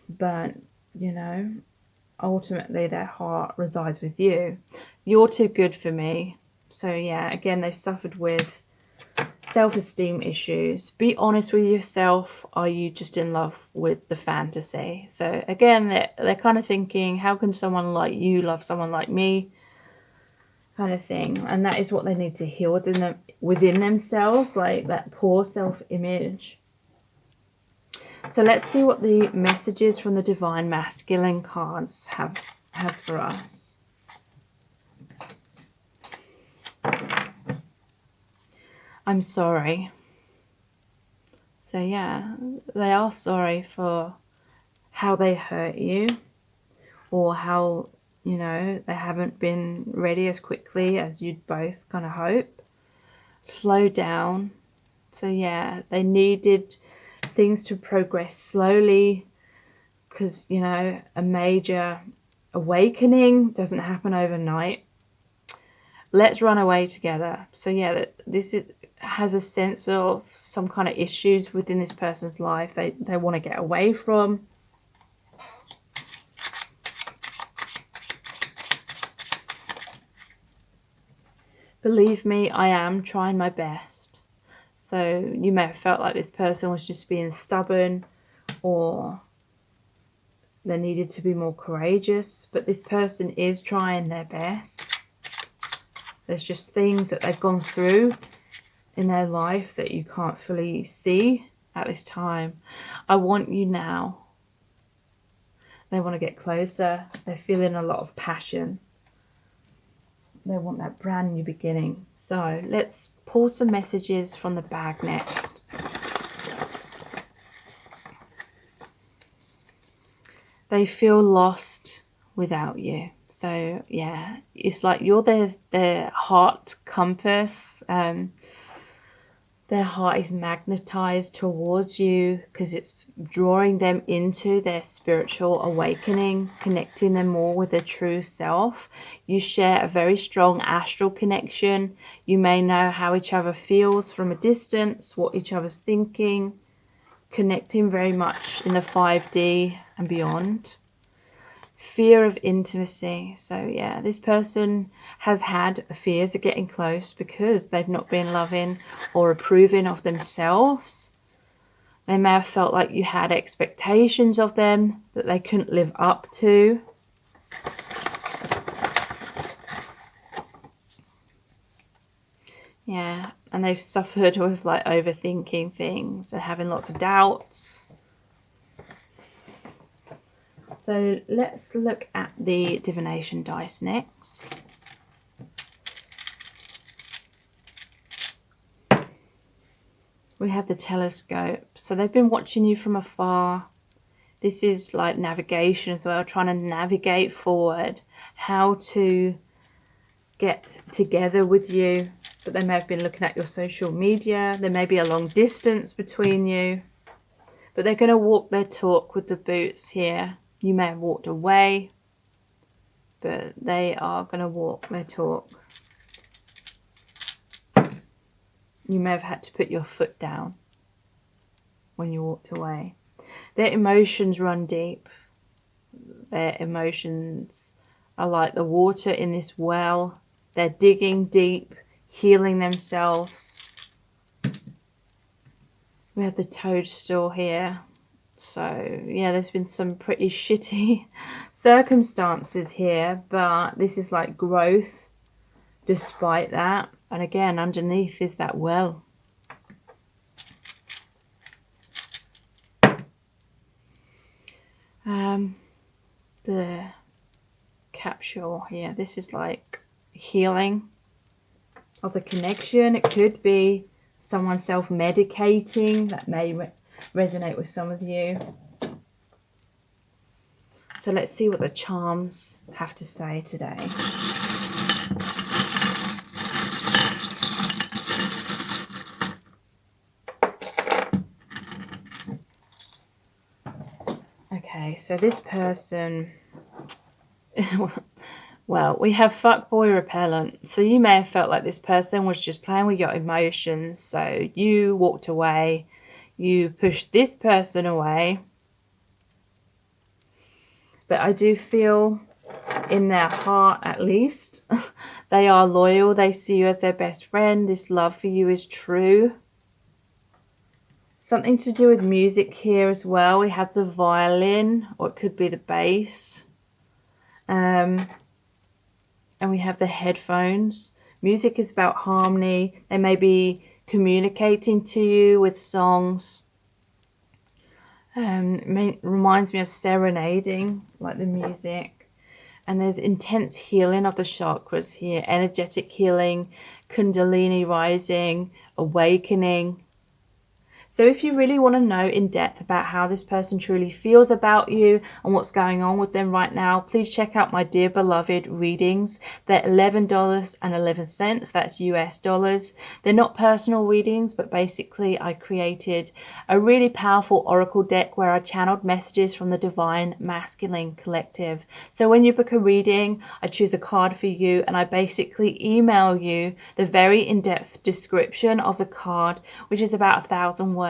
But you know, ultimately their heart resides with you. You're too good for me. So yeah, again, they've suffered with self-esteem issues. Be honest with yourself. Are you just in love with the fantasy? So again, they're kind of thinking, how can someone like you love someone like me, kind of thing. And that is what they need to heal within themselves, like that poor self-image. So let's see what the messages from the Divine Masculine cards has for us. I'm sorry. So yeah, they are sorry for how they hurt you, or how, you know, they haven't been ready as quickly as you'd both kind of hope. Slow down. So yeah, they needed things to progress slowly, because, you know, a major awakening doesn't happen overnight. Let's run away together. So yeah, this has a sense of some kind of issues within this person's life they want to get away from. Believe me, I am trying my best. So you may have felt like this person was just being stubborn, or they needed to be more courageous, but this person is trying their best. There's just things that they've gone through in their life that you can't fully see at this time. I want you now. They want to get closer. They're feeling a lot of passion. They want that brand new beginning. So let's pull some messages from the bag next. They feel lost without you. So yeah, it's like you're their heart compass. Their heart is magnetized towards you because it's drawing them into their spiritual awakening, connecting them more with their true self. You share a very strong astral connection. You may know how each other feels from a distance, what each other's thinking, connecting very much in the 5D and beyond. Fear of intimacy. So yeah, this person has had fears of getting close because they've not been loving or approving of themselves. They may have felt like you had expectations of them that they couldn't live up to. Yeah, and they've suffered with like overthinking things and having lots of doubts. So let's look at the divination dice next. We have the telescope. So they've been watching you from afar. This is like navigation as well, trying to navigate forward, how to get together with you. But they may have been looking at your social media. There may be a long distance between you. But they're going to walk their talk with the boots here. You may have walked away, but they are going to walk their talk. You may have had to put your foot down when you walked away. Their emotions run deep. Their emotions are like the water in this well. They're digging deep, healing themselves. We have the toadstool here. So yeah, there's been some pretty shitty circumstances here, but this is like growth despite that. And again, underneath is that well. The capsule here. This is like healing of the connection. It could be someone self-medicating. That may resonate with some of you. So let's see what the charms have to say today. Okay, so this person, well, we have fuckboy repellent. So you may have felt like this person was just playing with your emotions. So you walked away, you pushed this person away. But I do feel in their heart, at least, they are loyal. They see you as their best friend. This love for you is true. Something to do with music here as well. We have the violin, or it could be the bass. And we have the headphones. Music is about harmony. They may be communicating to you with songs. Reminds me of serenading, like the music. And there's intense healing of the chakras here. Energetic healing, kundalini rising, awakening. So if you really want to know in depth about how this person truly feels about you and what's going on with them right now, please check out my Dear Beloved readings. They're $11.11. That's US dollars. They're not personal readings, but basically I created a really powerful oracle deck where I channeled messages from the Divine Masculine Collective. So when you book a reading, I choose a card for you and I basically email you the very in-depth description of the card, which is about 1,000 words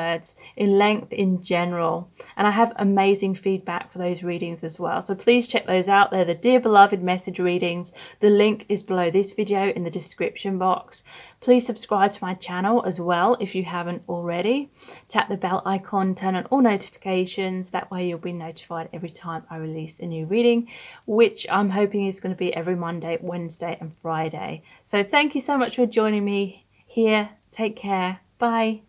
in length in general, and I have amazing feedback for those readings as well, so please check those out. They're the Dear Beloved message readings. The link is below this video in the description box. Please subscribe to my channel as well if you haven't already. Tap the bell icon, turn on all notifications, that way you'll be notified every time I release a new reading, which I'm hoping is going to be every Monday, Wednesday and Friday. So thank you so much for joining me here. Take care. Bye.